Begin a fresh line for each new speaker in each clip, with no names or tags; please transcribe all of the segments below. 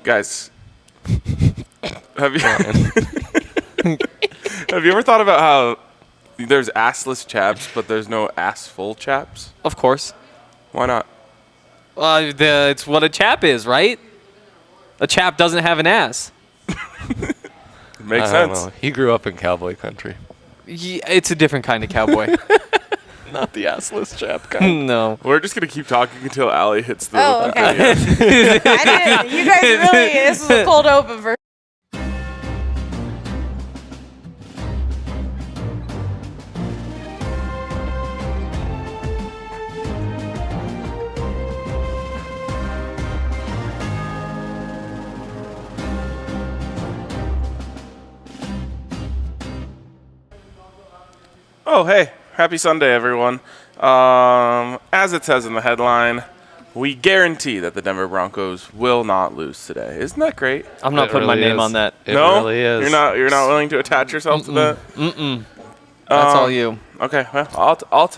Guys, have you ever thought about how there's assless chaps, but there's no ass-full chaps?
Of course.
Why not?
It's what a chap is, right? A chap doesn't have an ass.
Makes
I don't
sense.
know. He grew up in cowboy country.
It's a different kind of cowboy.
Not the assless chap kind.
No.
We're just going to keep talking until Allie hits the...
Oh, okay. You guys really, this is a cold open for...
Oh, hey. Happy Sunday, everyone. As it says in the headline, we guarantee that the Denver Broncos will not lose today. Isn't that great?
I'm not putting my name on that.
It
No?
really is.
You're not willing to attach yourself to that?
That's all you.
Okay, well,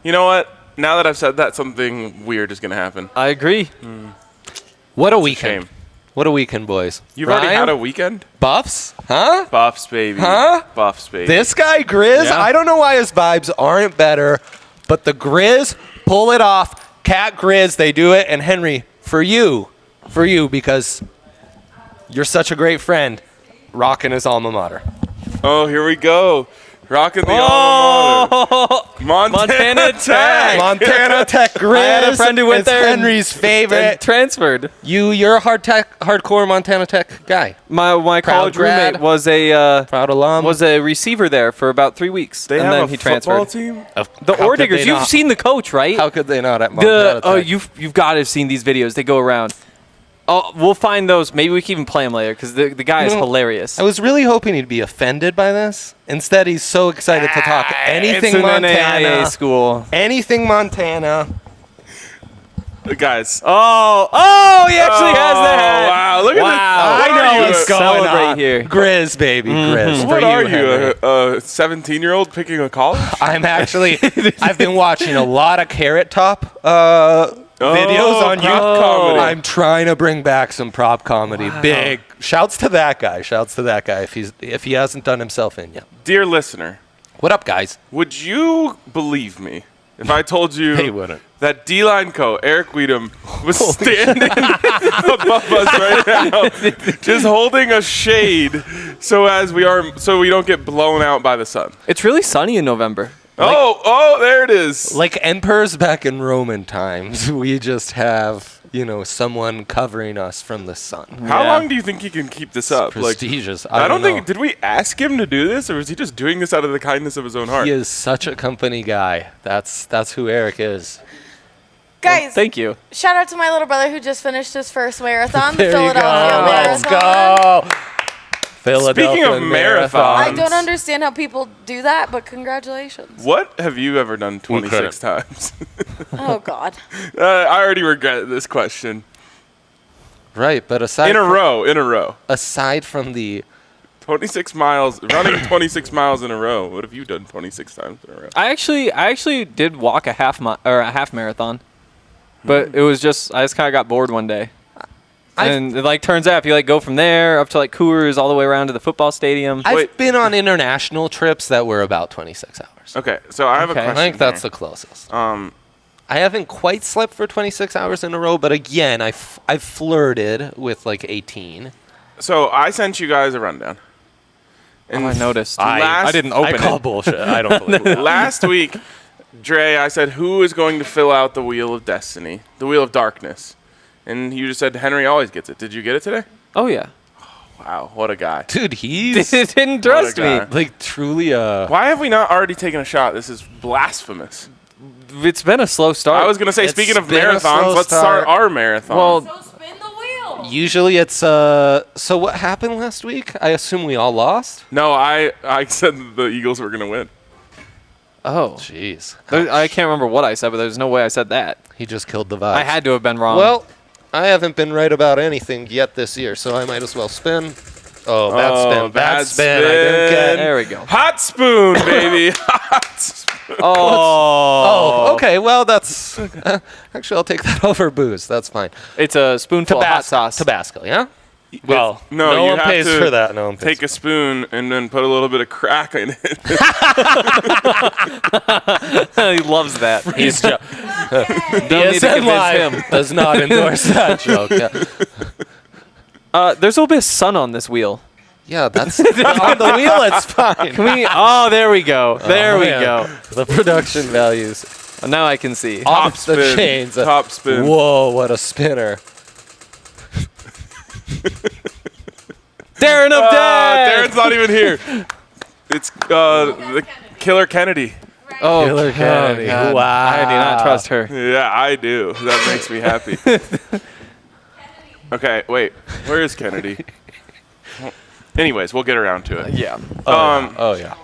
you know what? Now that I've said that, something weird is going to happen.
I agree.
What a
Shame.
weekend. What a weekend, boys.
You've already
Ryan?
had a weekend?
Buffs? Huh?
Buffs, baby.
Huh?
Buffs, baby.
This guy, Grizz,
Yeah.
I don't know why his vibes aren't better, but the Grizz pull it off. Cat Grizz, they do it. And Henry, for you, because you're such a great friend, rocking his alma mater.
Oh, here we go. Rocking the alma mater.
Oh,
Montana Tech.
Montana Tech Grizz.
I had a friend who went
is
there and-
Henry's
and
favorite.
transferred.
You're a hardcore Montana Tech guy.
My college
grad.
roommate was a
Proud alum.
receiver there for about 3 weeks,
They
and
have
then
a
he
football
transferred.
team?
The
How could
Ordigers.
they
You've
not?
seen the coach, right?
How could they not at Montana Tech?
You've got to have seen these videos. They go around. Oh, we'll find those. Maybe we can even play them later because the guy is hilarious.
I was really hoping he'd be offended by this. Instead, he's so excited to talk anything
it's an
Montana.
NAIA school.
Anything Montana.
Guys.
He actually has the hat.
Wow, look at this.
Wow.
What
I
are
know
you,
what's going
Celebrate
on.
here.
Grizz, baby. Grizz.
What
For
are
Henry.
you, a 17-year-old picking a college?
I'm actually, I've been watching a lot of Carrot Top videos on
prop
YouTube.
comedy.
I'm trying to bring back some prop comedy. Big shouts to that guy. If he hasn't done himself in yet.
Dear listener,
What up, guys?
would you believe me if I told you
He wouldn't.
that D-line co Eric Weedham was standing above us right now, just holding a shade so we don't get blown out by the sun?
It's really sunny in November.
Oh, there it is.
Like emperors back in Roman times, we just have, someone covering us from the sun.
How
Yeah.
long do you think he can keep this up?
Prestigious.
I don't think.
know.
Did we ask him to do this, or was he just doing this out of the kindness of his own heart?
He is such a company guy. That's who Eric is.
Guys,
Thank you.
shout out to my little brother who just finished his first marathon, the
There you
Philadelphia
go.
Marathon.
Let's go. Philadelphia
Speaking of marathons.
I don't understand how people do that, but congratulations.
What have you ever done 26 times?
Oh, God.
I already regret this question.
Right, but aside
In a
from,
row.
aside from the
26 miles, running 26 miles in a row. What have you done 26 times in a row?
I actually did walk a half marathon, but it was I just kind of got bored one day. And it turns out if you go from there up to Coors all the way around to the football stadium.
I've been on international trips that were about 26 hours.
Okay, so I have a
Okay.
question.
I think that's
here.
the closest. I haven't quite slept for 26 hours in a row, but again, I've flirted with 18.
So I sent you guys a rundown. And
I noticed.
I
didn't open
I call
it.
bullshit. I don't believe it.
last week, Dre, I said, who is going to fill out the wheel of destiny, the wheel of darkness? And you just said Henry always gets it. Did you get it today?
Oh yeah.
Wow, what a guy.
Dude, he's
Didn't trust me.
guy.
truly a...
Why have we not already taken a shot? This is blasphemous.
It's been a slow start.
I was going to say,
It's
speaking of
been a slow
marathons, let's start
start.
our marathon.
Well,
So spin the wheel.
Usually it's... So what happened last week? I assume we all lost?
no, I said the Eagles were going to win.
oh.
Jeez.
I can't remember what I said, but there's no way I said that.
He just killed the vibe.
I had to have been wrong.
Well, I haven't been right about anything yet this year, so I might as well spin. Oh, bad spin. Bad spin. I didn't get...
there we go.
Hot spoon, baby. Hot spoon.
Oh, okay. Well, that's... actually, I'll take that over booze. That's fine.
It's a spoonful of hot sauce.
Tabasco, yeah? Well,
No,
no
you
one
have
pays
to
for that. No one pays.
Take a spoon and then put a little bit of crack in it.
He loves that.
He's
Don't need to
DSN
convince
Live
him.
does not endorse that joke. Yeah,
There's a little bit of sun on this wheel.
yeah, that's on the wheel. It's fine.
Can we? Oh, there we go. There we
man.
go.
The production values
Now I can see.
off the
spin.
chains.
Top spin.
Whoa, what a spinner!
Darren of Dad.
Darren's not even here. It's the Killer Kennedy.
Oh,
Killer Kennedy.
God.
Wow.
I do not trust her.
Yeah, I do. That makes me happy. Okay, wait. Where is Kennedy? Anyways, we'll get around to it.
Yeah.
Oh yeah.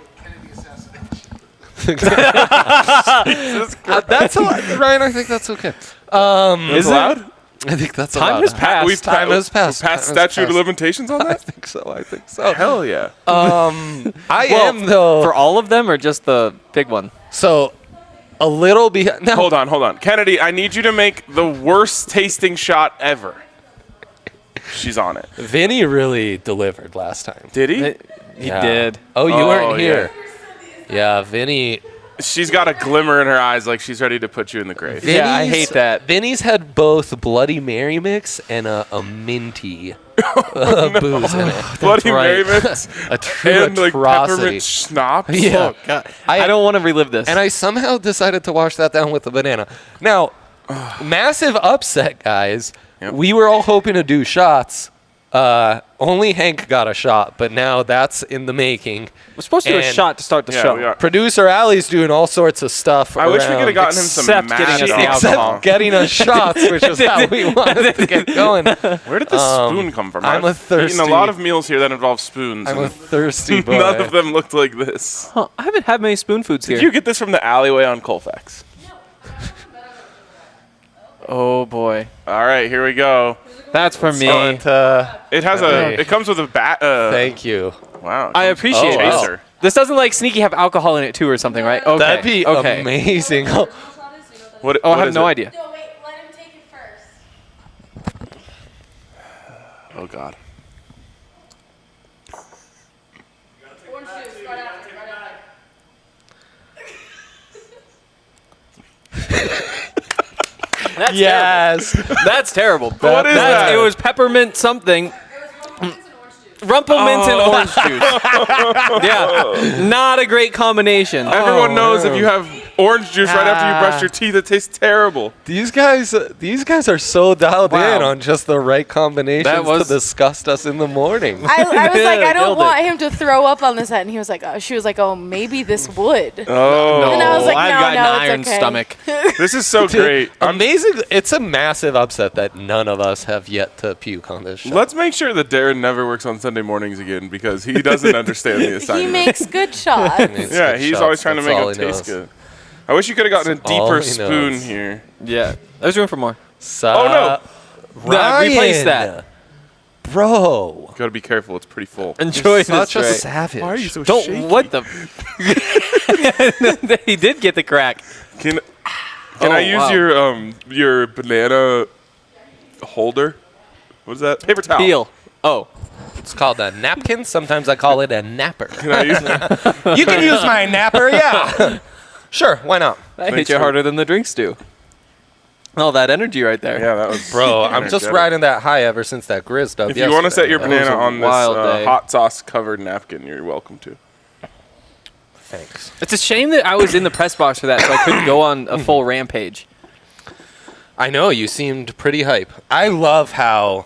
That's Ryan. I think that's okay.
Is it allowed?
I think that's
Time
allowed.
has passed.
Time has passed.
Past
Time has
statute of
passed.
limitations on
I
that?
think so. I think so.
Hell yeah.
I am though.
For all of them or just the big one?
So a little behind. No,
Hold on. Kennedy, I need you to make the worst tasting shot ever. She's on it.
Vinny really delivered last time.
Did he?
He
Yeah.
did.
Oh, you
Oh,
weren't here. Yeah, Vinny.
She's got a glimmer in her eyes like she's ready to put you in the grave.
Yeah, I hate that.
Vinny's had both Bloody Mary mix and a minty booze in it.
Bloody
right.
Mary mix
A true
and like
atrocity.
peppermint schnapps.
Yeah.
Oh, God. I don't want to relive this.
And I somehow decided to wash that down with a banana. Now, massive upset, guys.
Yep.
We were all hoping to do shots. Only Hank got a shot, but now that's in the making.
We're supposed to do a
and-
shot to start the
Yeah,
show.
we are.
Producer Allie's doing all sorts of stuff.
I wish we could have
around,
gotten him some
except getting
mad
us the
dog.
alcohol.
except getting us shots, which is how we wanted to get going.
Where did the spoon come from?
I'm
I've
a thirsty-
eaten a lot of meals here that involve spoons.
I'm
and
a thirsty boy.
none of them looked like this.
Huh, I haven't had many spoon foods here.
Did you get this from the alleyway on Colfax?
Oh, boy.
All right, here we go.
That's for me.
It has
Okay.
It comes with a bat.
Thank you.
Wow.
I appreciate
Oh,
it.
wow.
Chaser.
This doesn't like sneaky have alcohol in it too or something, right? Okay.
That'd be
okay.
amazing.
What?
Oh, I
what
have
is
no
it?
idea.
No, wait, let him take it first.
Oh God.
Orange juice, right after, right after.
That's
Yes.
terrible. That's terrible.
What is that?
It was peppermint something. Rumplemint and orange juice. Yeah, not a great combination.
Everyone knows if
no.
you have orange juice right after you brush your teeth, it tastes terrible.
These guys are so dialed
Wow.
in on just the right combinations
That was-
to disgust us in the morning.
I was like, I don't
Killed it.
want him to throw up on this head. And he was like, she was like, oh, maybe this would.
Oh,
And I was like,
I've
no,
got
no,
an
it's
iron
okay.
stomach.
this is so great.
Amazing. It's a massive upset that none of us have yet to puke on this show.
Let's make sure that Darren never works on Sunday mornings again because he doesn't understand the
He
assignment.
makes good shots.
It's
Yeah,
good
he's
shots.
always trying to
That's
make
all
them
he
taste
knows.
good. I wish you could have gotten a
That's all
deeper
he
spoon
knows.
here.
Yeah, there's room for more.
Oh, no.
Ryan,
replace that.
Bro.
Gotta be careful, it's pretty full.
Enjoy this.
Such a
Trey.
savage.
Why are you so
Don't.
shaky?
What the? He did get the crack.
Can
Oh,
I use
wow.
your banana holder? What is that? Paper towel.
Peel. Oh.
It's called a napkin. Sometimes I call it a napper.
Can I use
You can use my napper, yeah. Sure, why not?
That hit
Thanks
you
for-
harder than the drinks do. All that energy right there.
Yeah, that was
Bro, I'm just
energetic.
riding that high ever since that Grizz dub
If you want to set
yesterday.
your
That was
banana
a
on this
wild day.
hot sauce covered napkin, you're welcome to.
Thanks.
It's a shame that I was in the press box for that, so I couldn't go on a full rampage.
I know, you seemed pretty hype. I love how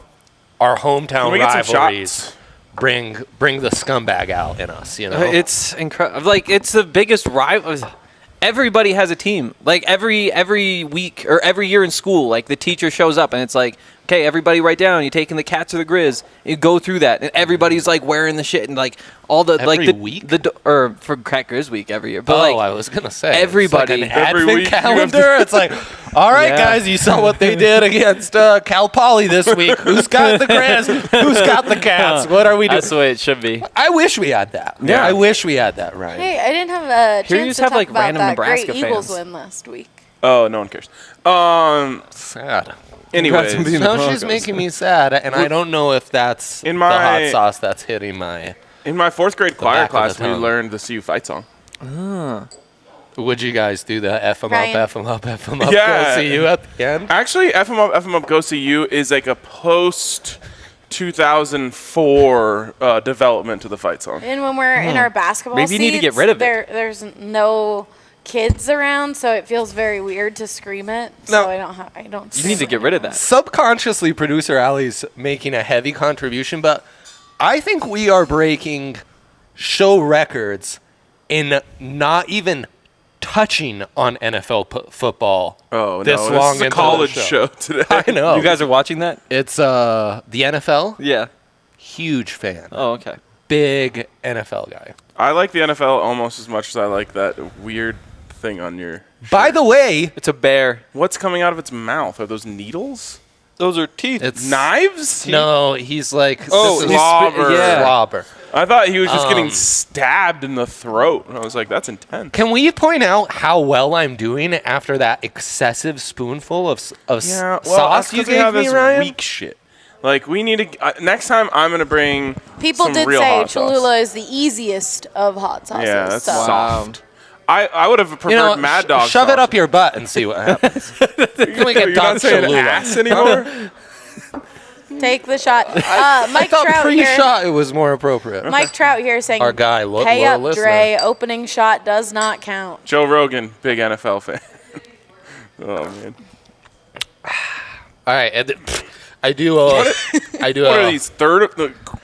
our hometown
Can we get some
rivalries
shots?
bring the scumbag out in us, you know?
It's incredible. Like, it's the biggest rival. Everybody has a team. Like, every week or every year in school, like, the teacher shows up and it's like, okay, everybody write down. You're taking the Cats or the Grizz. You go through that, and everybody's like wearing the shit and like all the
Every
like the
week?
or for Crack Grizz week every year. But
I
like,
was gonna say
everybody-
it's like an
Every
advent
week you have
calendar. It's like, all right,
Yeah.
guys, you saw what they did against Cal Poly this week. Who's got the Grizz? Who's got the Cats? What are we doing?
that's the way it should be.
I wish we had that.
Yeah.
I wish we had that, Ryan.
Hey, I didn't have a
Here you
chance
just
to
have,
talk
like,
about
random
that
Nebraska
great Eagles
fans.
win last week.
Oh, no one cares.
Sad.
Anyways,
on being the
No, she's
Broncos.
making me sad, and I don't know if that's
In
the
my-
hot sauce that's hitting my.
in my 4th grade choir
back of the
class, we
tongue.
learned the CU fight song.
Would you guys do the F 'em up,
Ryan.
F 'em up, F 'em up,
Yeah.
go see you at the end?
Actually, F 'em up, go CU is like a post 2004 development to the fight song.
And when we're in our basketball
Maybe you need to get
seats,
rid of it.
There's no kids around, so it feels very weird to scream it.
No.
So I don't.
You need to get rid of that.
Subconsciously, producer Allie's making a heavy contribution, but I think we are breaking show records in not even touching on NFL football.
Oh,
this
no,
long
this is a
into the
college
show.
show today.
I know.
You guys are watching that?
It's the NFL.
Yeah.
Huge fan.
Oh, okay.
Big NFL guy.
I like the NFL almost as much as I like that weird thing on your.
By the way,
It's a bear.
What's coming out of its mouth? Are those needles?
Those are teeth.
it's
Knives?
No, he's like
Oh,
this is
slobber.
yeah.
slobber.
I thought he was just getting
Um,
stabbed in the throat. And I was like, that's intense.
Can we point out how well I'm doing after that excessive spoonful of
Yeah, well,
sauce
that's
you
'cause we
gave
have
me,
this
Ryan?
weak shit. Like, we need to. Next time, I'm going to bring.
People
some
did
real
say
hot sauce.
Cholula is the easiest of hot sauces.
Yeah, that's
so.
soft. I would have preferred
You know,
Mad Dog.
shove it
sauce.
up your butt and see what happens. Can we get
You're
Don
not saying
Cholula?
ass anymore?
Take the shot.
I
Mike
thought
Trout here.
pre-shot it was more appropriate.
Mike Trout here saying,
Our guy,
"Pay
loyal
up,
listener.
Dre. Opening shot does not count."
Joe Rogan, big NFL fan. Oh, man.
All right, and I do. I do.
What are these?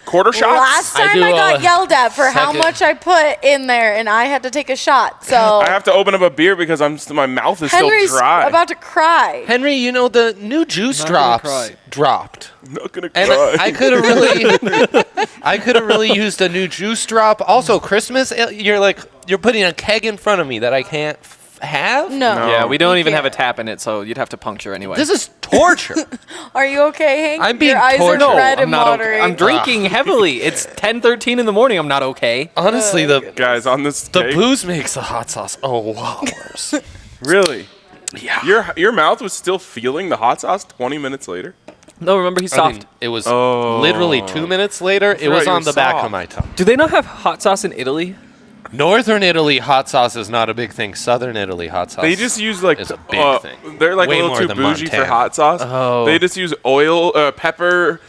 Quarter shots?
Last
I
time
do
I got
a
yelled at for how
second-
much I put in there, and I had to take a shot. So
I have to open up a beer because my mouth is
Henry's
still dry.
about to cry.
Henry, you know the new juice
Not gonna
drops
cry.
dropped,
I'm not gonna
and
cry.
I could have really, I could have really used a new juice drop. Also, Christmas, you're putting a keg in front of me that I can't have.
No.
Yeah, we don't
You
even have a
can't.
tap in it, so you'd have to puncture anyway.
This is torture.
Are you okay, Hank?
I'm being
Your eyes
tortured.
are red
I'm
and
not
watery.
okay. I'm drinking heavily. It's 10:13 in the morning. I'm not okay.
Honestly, the
Guys, on this
the
cake,
booze makes the hot sauce a lot worse.
really? Yeah. Your mouth was still feeling the hot sauce 20 minutes later?
No, remember he's
I
soft.
mean, it was
Oh.
literally 2 minutes later. It
forgot
was
you
on
were
the back
soft.
of my tongue.
Do they not have hot sauce in Italy?
Northern Italy hot sauce is not a big thing. Southern Italy hot sauce.
They just use like
It's a big thing.
They're like
Way
a little
more
too
than
bougie for
Montana.
hot sauce.
Oh.
They just use oil, pepper,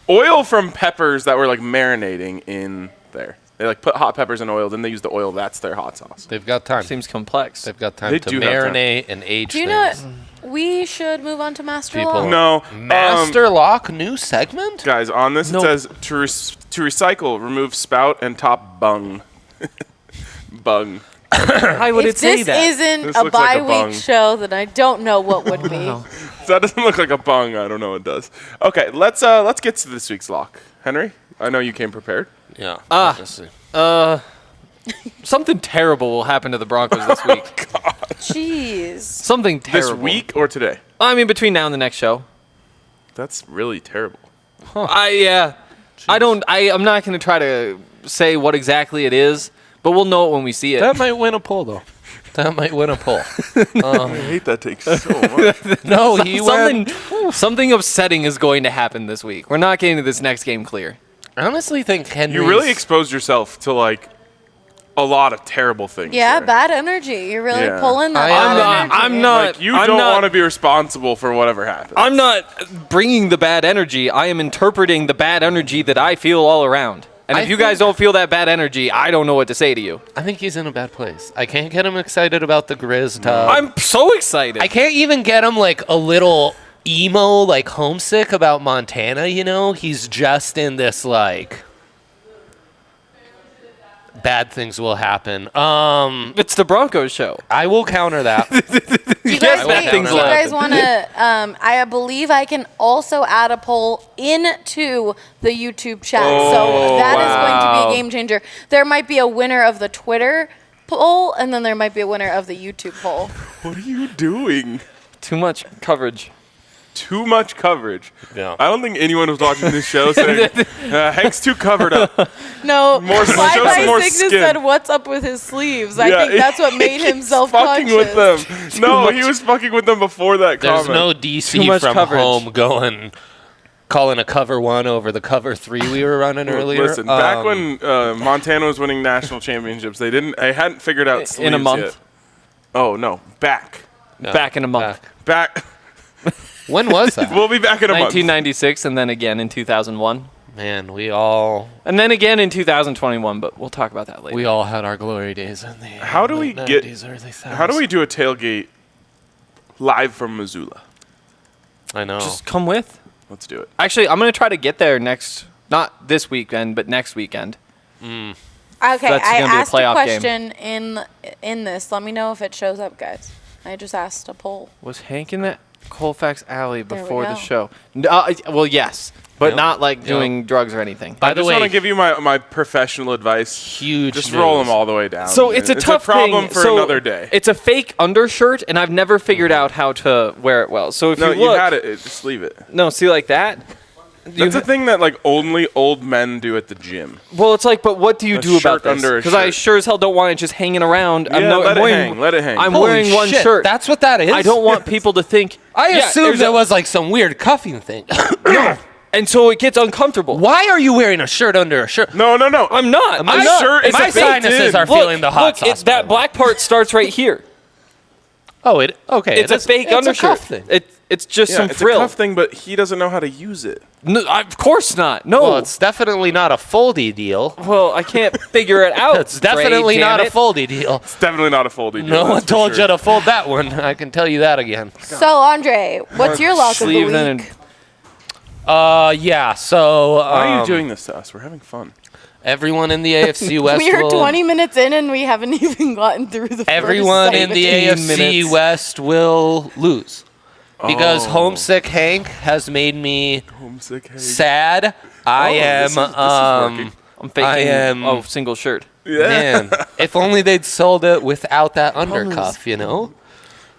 oil from peppers that were like marinating in there. They like put hot peppers in oil, then they use the oil. That's their hot sauce.
They've got time.
Seems complex.
They've got time
They
to
do have time.
marinate and age
Do you know
things.
what? We should move on to Master
People-
Law.
No,
Master Lock new segment?
guys, on this
Nope.
it says to recycle, remove spout and top bung. Bung.
Why would
If
it say
this
that?
isn't
This
a
looks like a bung.
bi-week show, then I don't know what would be.
If that doesn't look like a bung, I don't know what does. Okay, let's get to this week's lock. Henry, I know you came prepared.
Yeah.
Ah.
obviously.
Something terrible will happen to the Broncos this week.
Jeez.
Something terrible.
This week or today?
I mean, between now and the next show.
That's really terrible.
I'm not going to try to say what exactly it is, but we'll know it when we see it.
That might win a poll, though. That might win a poll.
I hate that take so much.
No, he went.
Something upsetting is going to happen this week. We're not getting to this next game clear.
I honestly think Henry.
You really exposed yourself to like a lot of terrible things.
Yeah,
there.
bad energy. You're really
Yeah.
pulling that
I am
bad
not-
energy.
I'm not.
Like you
I'm
don't
not-
want to be responsible for whatever happens.
I'm not bringing the bad energy. I am interpreting the bad energy that I feel all around. And if
I
you guys
think-
don't feel that bad energy, I don't know what to say to you.
I think he's in a bad place. I can't get him excited about the Grizz tub.
I'm so excited.
I can't even get him like a little emo, like homesick about Montana. You know, he's just in this like bad things will happen.
It's the Broncos show.
I will counter that.
Do you guys,
bad things
do you
will
guys
happen.
want to? I believe I can also add a poll into the YouTube chat, so that is going to be a game changer. There might be a winner of the Twitter poll, and then there might be a winner of the YouTube poll.
What are you doing?
Too much coverage.
too much coverage.
Yeah.
I don't think anyone was watching this show saying, Hank's too covered up.
No,
More- show
Fly
some
by
more
Cygnus
skin.
said, "What's up with his sleeves?" I
Yeah,
think that's what made him
He's
self-conscious.
fucking with them. No, he was fucking with them before that
There's
comment.
no
Too
DC
much
from
coverage.
home calling a cover 1 over the cover 3 we were running earlier.
Listen, back when Montana was winning national championships, they hadn't figured out sleeves
In a month.
yet. Oh no, back.
Back in a month.
Back.
When was that?
We'll be back in a month.
1996, and then again in 2001.
Man, we all
And then again in 2021, but we'll talk about that later.
had our glory days in the
How do we
late
get-
90s, early 2000s.
How do we do a tailgate live from Missoula?
I know.
Just come with.
Let's do it.
Actually, I'm going to try to get there not this weekend, but next weekend.
Okay,
That's
I
gonna be a
asked a
playoff
question in this. Let me know if it shows up, guys. I just asked a poll.
Was Hank in that Colfax Alley
There we
before the
go.
show? Well, yes, but
Yep.
not like
Yep.
doing drugs or anything.
By
I
the
just want
way,
to give you my professional advice.
huge
Just roll
news.
them all the way down.
So it's a tough
problem
thing.
for
So
another day.
It's a fake undershirt, and I've never figured out how to wear it well. So if
No,
you look,
had it. Just leave it.
no, see like that.
That's a thing that like only old men do at the gym.
Well, it's like, but what do you
A
do about
shirt
this?
under a
Because I
shirt.
sure as hell don't want it just hanging around.
Yeah, let it hang, let it hang.
I'm
Holy
wearing one
shit,
shirt.
That's what that is?
I don't want people to think.
I
Yeah,
assumed
there's
there
a-
was like some weird cuffing thing.
and so it gets uncomfortable.
Why are you wearing a shirt under a shirt?
No.
I'm not.
My
I'm not.
shirt is
my
a baked
sinuses
in.
are feeling the hot sauce.
That black part starts right here.
Oh, okay.
It's a fake
it's
undershirt.
A cuff thing.
It's just
Yeah,
some
it's
frill.
a cuff thing, but he doesn't know how to use it.
No, of course not. No.
Well, it's definitely not a foldy deal.
Well, I can't figure it out.
It's definitely
Dre,
not
damn
a
it.
foldy deal.
It's definitely not a folding.
No one told you to fold that one. I can tell you that again.
So, Andre, what's your lock of the
Sleeve
week?
then and
Yeah. So
Why are you doing this to us? We're having fun.
everyone in the AFC West.
We are
will-
20 minutes in and we haven't even gotten through the
Everyone
first
in the
17
AFC
minutes.
West will lose because
Oh.
homesick Hank has made me
Homesick. Hey.
sad. I am.
this is working.
I'm faking.
I am-
Oh, single shirt.
Man, if only they'd sold it without that undercuff, you know?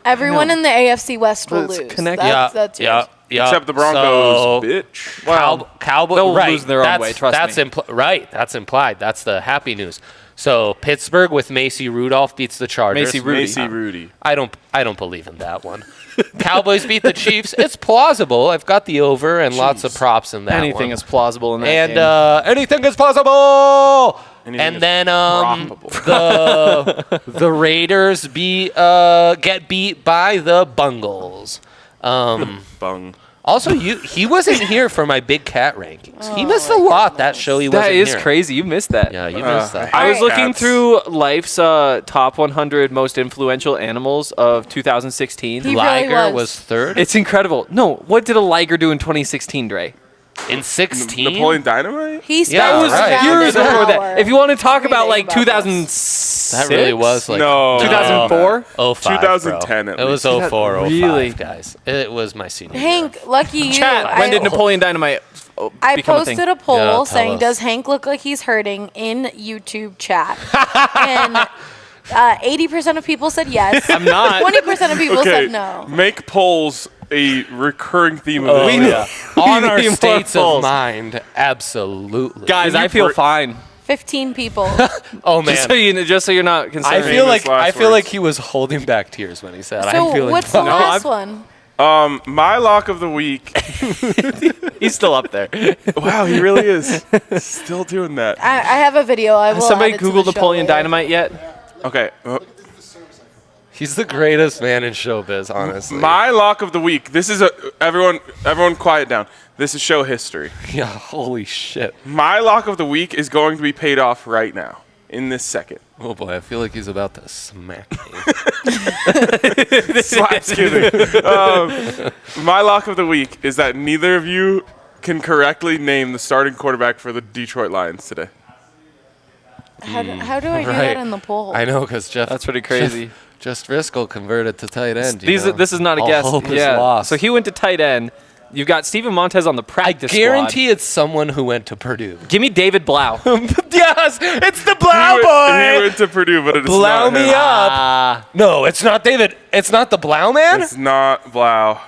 Everyone in the AFC West will
It's
lose.
connected.
That's yours.
Except the Broncos, bitch.
Cowboy,
they'll
right?
lose their own
that's,
way, trust
that's
me.
Right, that's implied. That's the happy news. So Pittsburgh with Macy Rudolph beats the Chargers.
Macy Rudy.
Macy Rudy.
I don't believe in that one. Cowboys beat the Chiefs. It's plausible. I've got the over and lots of props in that
Anything
one.
is plausible in that
And
game.
anything is possible.
Anything
And
is
then
probable.
the Raiders get beat by the Bungles.
Bung.
Also, he wasn't here for my Big Cat rankings. He missed a lot that show. He wasn't
That is
here.
crazy. You missed that.
Yeah, you missed that.
I was
Alright.
looking
Cats.
through Life's top 100 most influential animals of 2016.
He really
Liger
was.
was third
It's incredible. No, what did a liger do in 2016 Dre?
in 16.
Napoleon Dynamite?
He
Yeah,
spent
right.
around
Years
an
before that.
hour
If you want to talk about
reading
like
about
2006,
That really was like
No.
2004.
05,
2010
bro.
at
It was
least.
04, 05,
Really?
guys. It was my senior year.
Hank, lucky you.
Chat. When did Napoleon Dynamite
I
become a thing?
posted a poll
Yeah, tell
saying,
us.
"Does Hank look like he's hurting?" in YouTube chat, and 80% of people said yes.
I'm not.
20% of people
Okay,
said no.
make polls a recurring theme of
Oh,
this.
yeah. On
We
our
need more
states of
polls.
mind, absolutely.
Guys, I feel fine.
15 people.
Oh man,
Just so you're not concerned.
I feel
Famous
like
last
feels like
words.
he was holding back tears when he said.
So
I'm feeling
what's the
fine.
last one?
My lock of the week.
he's still up there.
Wow, he really is still doing that.
I have a video. I will.
Has somebody
add it to
Googled
the show
Napoleon
later.
Dynamite yet?
Okay.
He's the greatest man in showbiz, honestly.
My lock of the week. This is everyone quiet down. This is show history.
Yeah, holy shit.
My lock of the week is going to be paid off right now in this second.
Oh boy, I feel like he's about to smack me.
Slaps kidding. My lock of the week is that neither of you can correctly name the starting quarterback for the Detroit Lions today.
How do I do
Right.
that in the poll?
I know, because Jeff.
That's pretty crazy.
Just Driscoll converted to tight end.
This is not a
All
guess.
hope is
Yeah.
lost.
So he went to tight end. You've got Steven Montez on the
I
practice
guarantee it's someone who went to Purdue.
squad. Give me David Blau.
Yes, it's the
He
Blau
went- He went to Purdue, but it is
Blow
not
me
him.
up. No, it's not David. It's not the Blau man.
It's not Blau.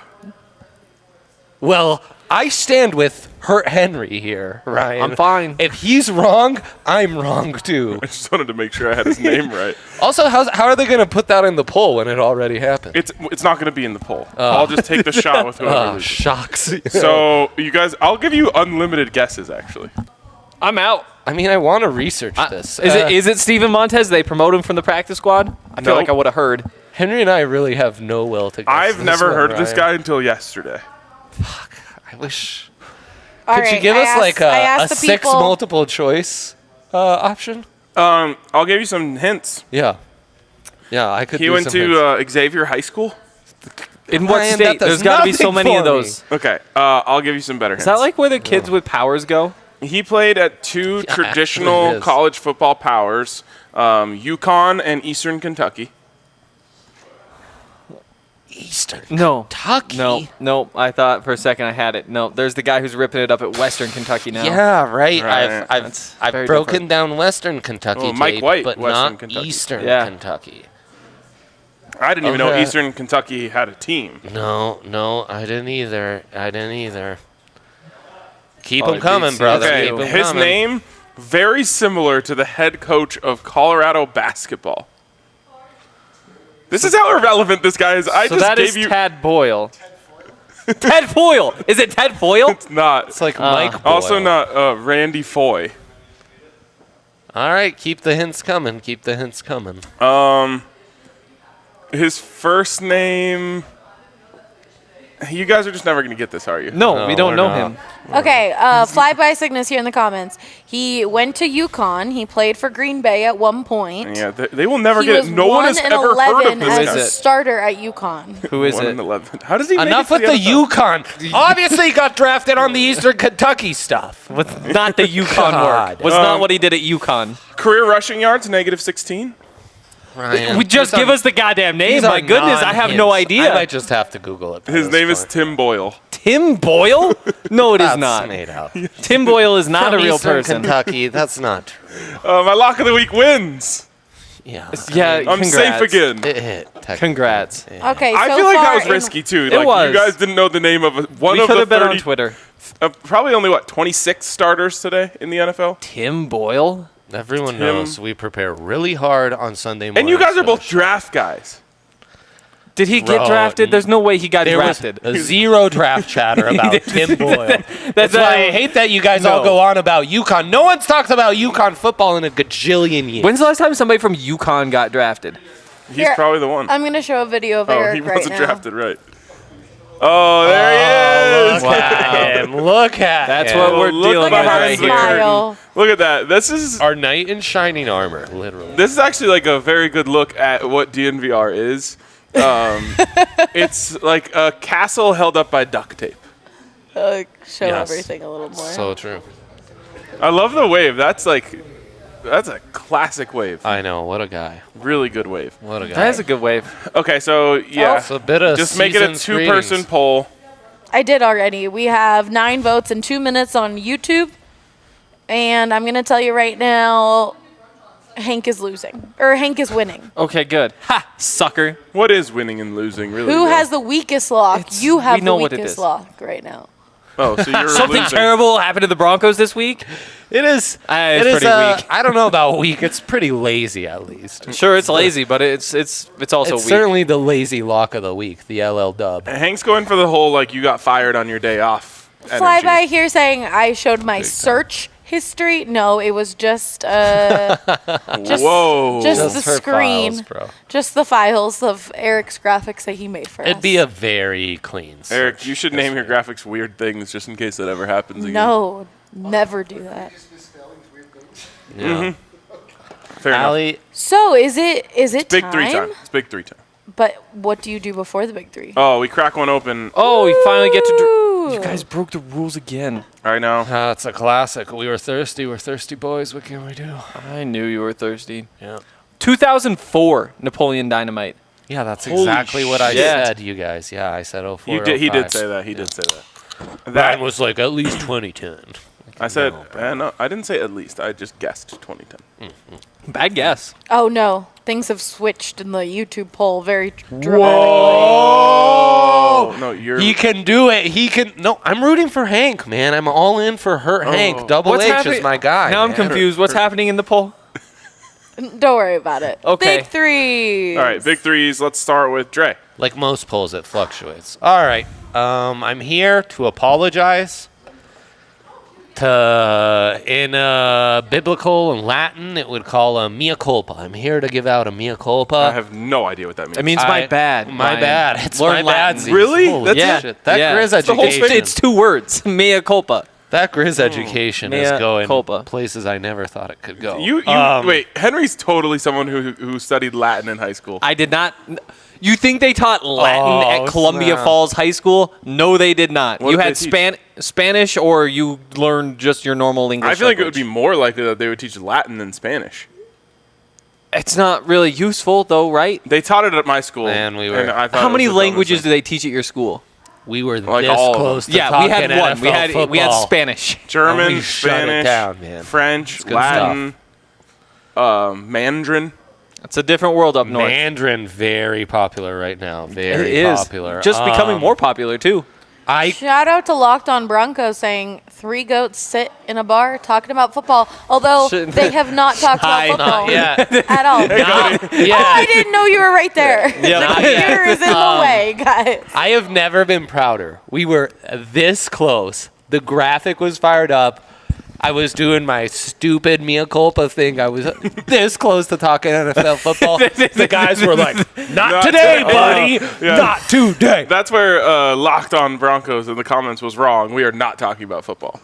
Well, I stand with Hurt Henry here, Ryan.
I'm fine.
If he's wrong, I'm wrong too.
I just wanted to make sure I had his name right.
Also, how are they going to put that in the poll when it already happened?
It's not going to be in the poll. I'll just take the shot with whoever
Oh,
loses.
shocks.
So you guys, I'll give you unlimited guesses. Actually,
I'm out.
I mean, I want to research this.
Is it Steven Montez? They promote him from the practice squad? I feel
Nope.
like I would have heard.
Henry and I really have no will to guess
I've
this
never
one,
heard of this
Ryan.
guy until yesterday.
I wish.
All
Could you
right,
give
I
us
asked-
like
I
a
asked the
6
people-
multiple choice option?
I'll give you some hints.
Yeah. Yeah, I could
He
do
went
some hints.
to Xavier High School.
In what
Ryan,
state?
that does
There's got to be so
nothing
many of
for me.
those.
Okay, I'll give you some better hints.
Is that like where the kids with powers go?
He played at two
it
traditional
is.
college football powers, Yukon and Eastern Kentucky.
Eastern
No.
Kentucky.
No. I thought for a second I had it. No, there's the guy who's ripping it up at Western Kentucky now.
Yeah, right.
Right.
That's
I've
very
broken
different.
down Western Kentucky
Oh, Mike
tape,
White,
but
Western
not
Kentucky.
Eastern
Yeah.
Kentucky.
I didn't even know
Okay.
Eastern Kentucky had a team.
No, I didn't either. Keep
Oh,
them coming,
beats
brother.
you.
Okay,
Keep 'em
his
coming.
name very similar to the head coach of Colorado basketball. This is how irrelevant this guy is. I
So
just
that
gave
is
you.
Tad Boyle. Ted Foyle. Is it Ted Foyle?
It's not.
It's like Mike Boyle.
Also not Randy Foy.
All right, keep the hints coming.
His first name. You guys are just never gonna get this, are you?
No, we don't
we're
know
not.
him.
Okay, flyby sickness here in the comments. He went to Yukon. He played for Green Bay at one point.
Yeah, they will never
He
get
was
it. No one has
1 and
ever heard of
11
this
as
Who
a
is
guy.
it?
starter at Yukon.
Who is
1
it?
and 11. How does he make
Enough
it to
with the
NFL?
Yukon. Obviously, he got drafted on the Eastern Kentucky stuff.
With not the Yukon
God.
work. Was not what he did at Yukon.
Career rushing yards -16.
Ryan,
We just
these
give
are-
us the goddamn name.
these are
My goodness, I have no
non-hints.
idea.
I might just have to Google it. by
His
this
name is
point.
Tim Boyle.
Tim Boyle? No, it is
That's
not.
made up.
Tim Boyle is not
From
a real
Eastern
person.
Kentucky, that's not true.
My lock of the week wins.
Yeah.
Yeah,
I'm
congrats.
safe again.
It hit. technically.
Congrats.
Yeah.
Okay,
I
so
feel like
far
that was
in-
risky too.
It
Like
was.
you guys didn't know the name of one
We
of
could
the
have been
30.
on Twitter.
Probably only 26 starters today in the NFL.
Tim Boyle?
Everyone knows we prepare really hard on Sunday morning.
And you guys are both draft guys.
Did he get
Bro,
drafted? There's no way he got
There was
drafted.
a zero draft chatter about Tim Boyle. That's why I hate that you guys all
No.
go on about UConn. No one's talked about UConn football in a gajillion years.
When's the last time somebody from Yukon got drafted?
He's
Here,
probably the one.
I'm going to show a video of
Oh,
Eric
he
right
wasn't
now.
drafted, right? Oh, there he is.
Look at him. Look at
That's
him.
what we're
Look
dealing with
behind
right
the
here.
curtain.
Smile.
Look at that. This is
Our knight in shining armor, literally.
this is actually like a very good look at what DNVR is. It's like a castle held up by duct tape.
Show
Yes.
everything a little more.
So true.
I love the wave. That's a classic wave.
I know. What a guy.
Really good wave.
What a guy.
That is a good wave.
Okay, so yeah,
It's a bit of
just make it a
season's
two-person
greetings.
poll.
I did already. We have 9 votes in 2 minutes on YouTube. And I'm going to tell you right now, Hank is losing. Or Hank is winning.
Okay, good. Ha! Sucker.
What is winning and losing, really?
Who
though?
has the weakest lock?
It's-
You have
we know
the
what it
weakest
is.
lock right now.
Oh, so you're
Something
losing.
terrible happened to the Broncos this week?
It is.
It's
it is,
pretty weak.
I don't know about weak. It's pretty lazy, at least.
Sure, it's lazy, but it's also
It's
weak.
certainly the lazy lock of the week, the LL dub.
Hank's going for the whole like you got fired on your day off. energy.
Flyby here saying I showed my search history. No, it was just just,
Whoa.
just the
her
screen.
files, bro.
Just the files of Eric's graphics that he made for
It'd
us.
be a very clean.
Eric,
search
you should name your
history.
graphics weird things just in case that ever happens again.
No, never do that.
Yeah.
Fair enough.
Allie,
So is it
Big
time?
3 time. It's big 3 time.
But what do you do before the big 3?
Oh, we crack one open.
Oh, we finally get to.
Ooh.
You guys broke the rules again.
I know.
it's a classic. We were thirsty. We're thirsty boys. What can we do?
I knew you were thirsty.
Yeah.
2004 Napoleon Dynamite.
Yeah, that's
Holy
exactly what I
shit.
said, you guys. Yeah, I said 04.
You did. He did
05.
say that. He did say that.
Ryan
That
was like, at least 2010.
I said.
No, bro.
No, I didn't say at least. I just guessed 2010.
Bad guess.
Oh no, things have switched in the YouTube poll very dramatically.
Oh, no, you're.
He can do it. He can. No, I'm rooting for Hank, man. I'm all in for Hank. Double
What's
H
happening?
is my guy.
Now I'm
man.
confused. What's happening in the poll?
Don't worry about it.
Okay.
Big threes.
All right, big threes. Let's start with Dre.
Like most polls, it fluctuates. All right. I'm here to apologize. In biblical and Latin, it would call a mea culpa. I'm here to give out a mea culpa.
I have no idea what that means.
It means my bad.
My bad. It's
Learn
my bad.
Latin.
Really?
Holy
That's
shit. That Grizz
the whole
education.
thing.
It's 2 words. Mea culpa.
That Grizz education is
Mea
going
culpa.
places I never thought it could go.
You wait. Henry's totally someone who studied Latin in high school.
I did not. You think they taught Latin at Columbia
snap.
Falls High School? No, they did not.
What
You
did
had
they teach?
Spanish, or you learned just your normal English.
I feel like it would
language.
be more likely that they would teach Latin than Spanish.
It's not really useful, though, right?
They taught it at my school.
Man, we were-
and I thought
How
it was
many
the dumbest
languages do
thing.
they teach at your school?
We were
Like
this
all of
close to
Yeah, we had
talking
one.
NFL
We had
football.
Spanish.
German,
And we shut it
Spanish,
down, man.
French,
good
Latin, Mandarin.
It's a different world up north.
Mandarin, very popular right now.
It
Very
is
popular.
just becoming more popular too.
Shout out to Locked On Broncos saying 3 goats sit in a bar talking about football. Although
Shit.
they have not talked about football
Not yet.
at all.
Not
Oh, I
yet.
didn't know you were right there.
Yeah.
The
Not
computer
yet.
is in the way, guys.
I have never been prouder. We were this close. The graphic was fired up. I was doing my stupid mea culpa thing. I was this close to talking NFL football. The guys were like, not today, buddy.
yeah.
Not today.
That's where Locked On Broncos in the comments was wrong. We are not talking about football.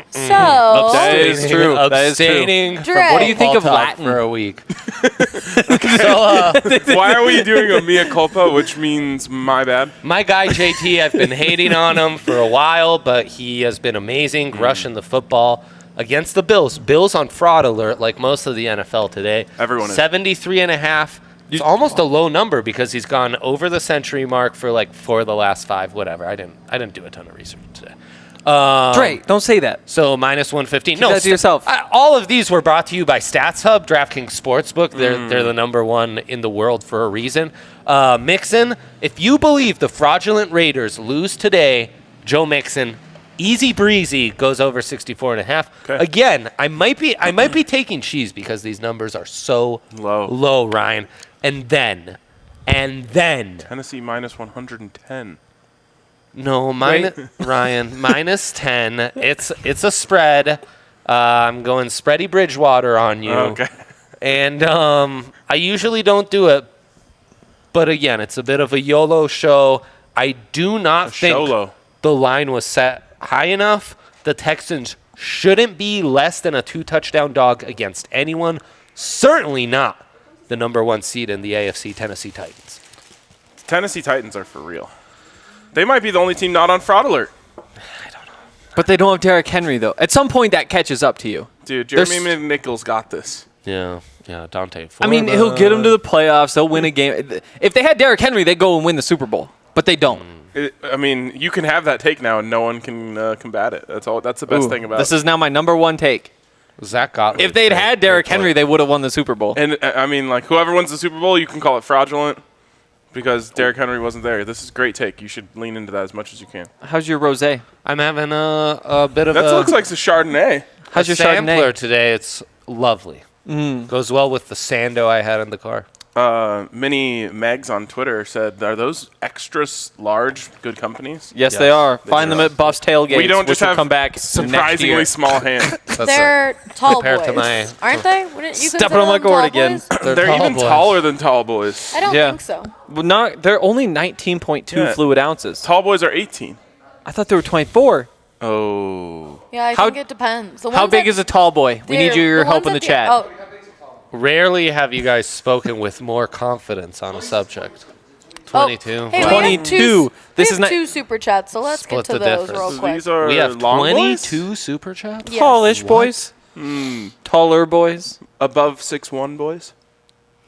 So,
That is true. That is true.
Abstaining from
Dre. What do
you think
football
of
talk
Latin?
for a week? So,
Why are we doing a mea culpa, which means my bad?
my guy JT, I've been hating on him for a while, but he has been amazing rushing the football against the Bills. Bills on fraud alert, like most of the NFL today.
Everyone is.
73.5. It's almost a low number because he's gone over the century mark for the last 5, whatever. I didn't do a ton of research today.
Dre, don't say that.
So minus 115.
that to yourself.
All of these were brought to you by Stats Hub, DraftKings Sportsbook. They're the number one in the world for a reason. Mixon, if you believe the fraudulent Raiders lose today, Joe Mixon, easy breezy, goes over 64.5.
Okay.
Again, I might be taking cheese because these numbers are so low, Ryan. And then
Tennessee minus 110.
no, Ryan, minus 10. It's a spread. I'm going spready Bridgewater on you.
Okay.
And I usually don't do it, but again, it's a bit of a YOLO show. I do not think
Sholo.
the line was set high enough. The Texans shouldn't be less than a 2-touchdown dog against anyone. Certainly not the number 1 seed in the AFC, Tennessee Titans.
Tennessee Titans are for real. They might be the only team not on fraud alert.
But they don't have Derrick Henry though. At some point, that catches up to you.
Dude, Jeremy
There's-
McNichols got this.
Yeah, Dante.
I mean, he'll get them to the playoffs. They'll win a game. If they had Derrick Henry, they'd go and win the Super Bowl. But they don't.
I mean, you can have that take now, and no one can combat it. That's all. That's the best
Ooh,
thing about
this
it.
is now my number 1 take.
Zach Gottlieb.
If they'd had Derrick Henry, they would have won the Super Bowl.
And I mean, like, whoever wins the Super Bowl, you can call it fraudulent because Derrick Henry wasn't there. This is a great take. You should lean into that as much as you can.
How's your rosé?
I'm having a bit of
That
a
looks like the Chardonnay.
How's your
sampler
Chardonnay?
today. It's lovely. Goes well with the Sando I had in the car.
Mini Megs on Twitter said, "Are those extra large good companies?"
Yes, they are. Find them at Buff's Tailgate.
We don't
which
just
will
have
come back
surprisingly
next year.
small hands.
They're tall
compared
boys,
to my-
aren't they? Wouldn't you
Stepping
consider
on my
them
gourd
tall
again.
boys?
They're
tall
even
boys.
taller than tall boys.
I don't
Yeah.
think so.
Well, they're only 19.2
Yeah.
fluid ounces.
Tall boys are 18.
I thought they were 24.
Oh.
Yeah, I
How-
think it depends. The
How
ones
big
that-
is a tall boy? We need
they're-
your
the
help
ones
in the
that
chat.
Oh,
Rarely have you guys spoken with more confidence on a subject. 22.
Hey, we have
22.
This
This is
is
not-
2 super chats, so let's
Split
get to
the
those
difference.
real
So
quick.
these are
We have
long boys?
22 super chats?
Yes.
Tallish
What?
boys. Taller boys.
Above 6'1" boys.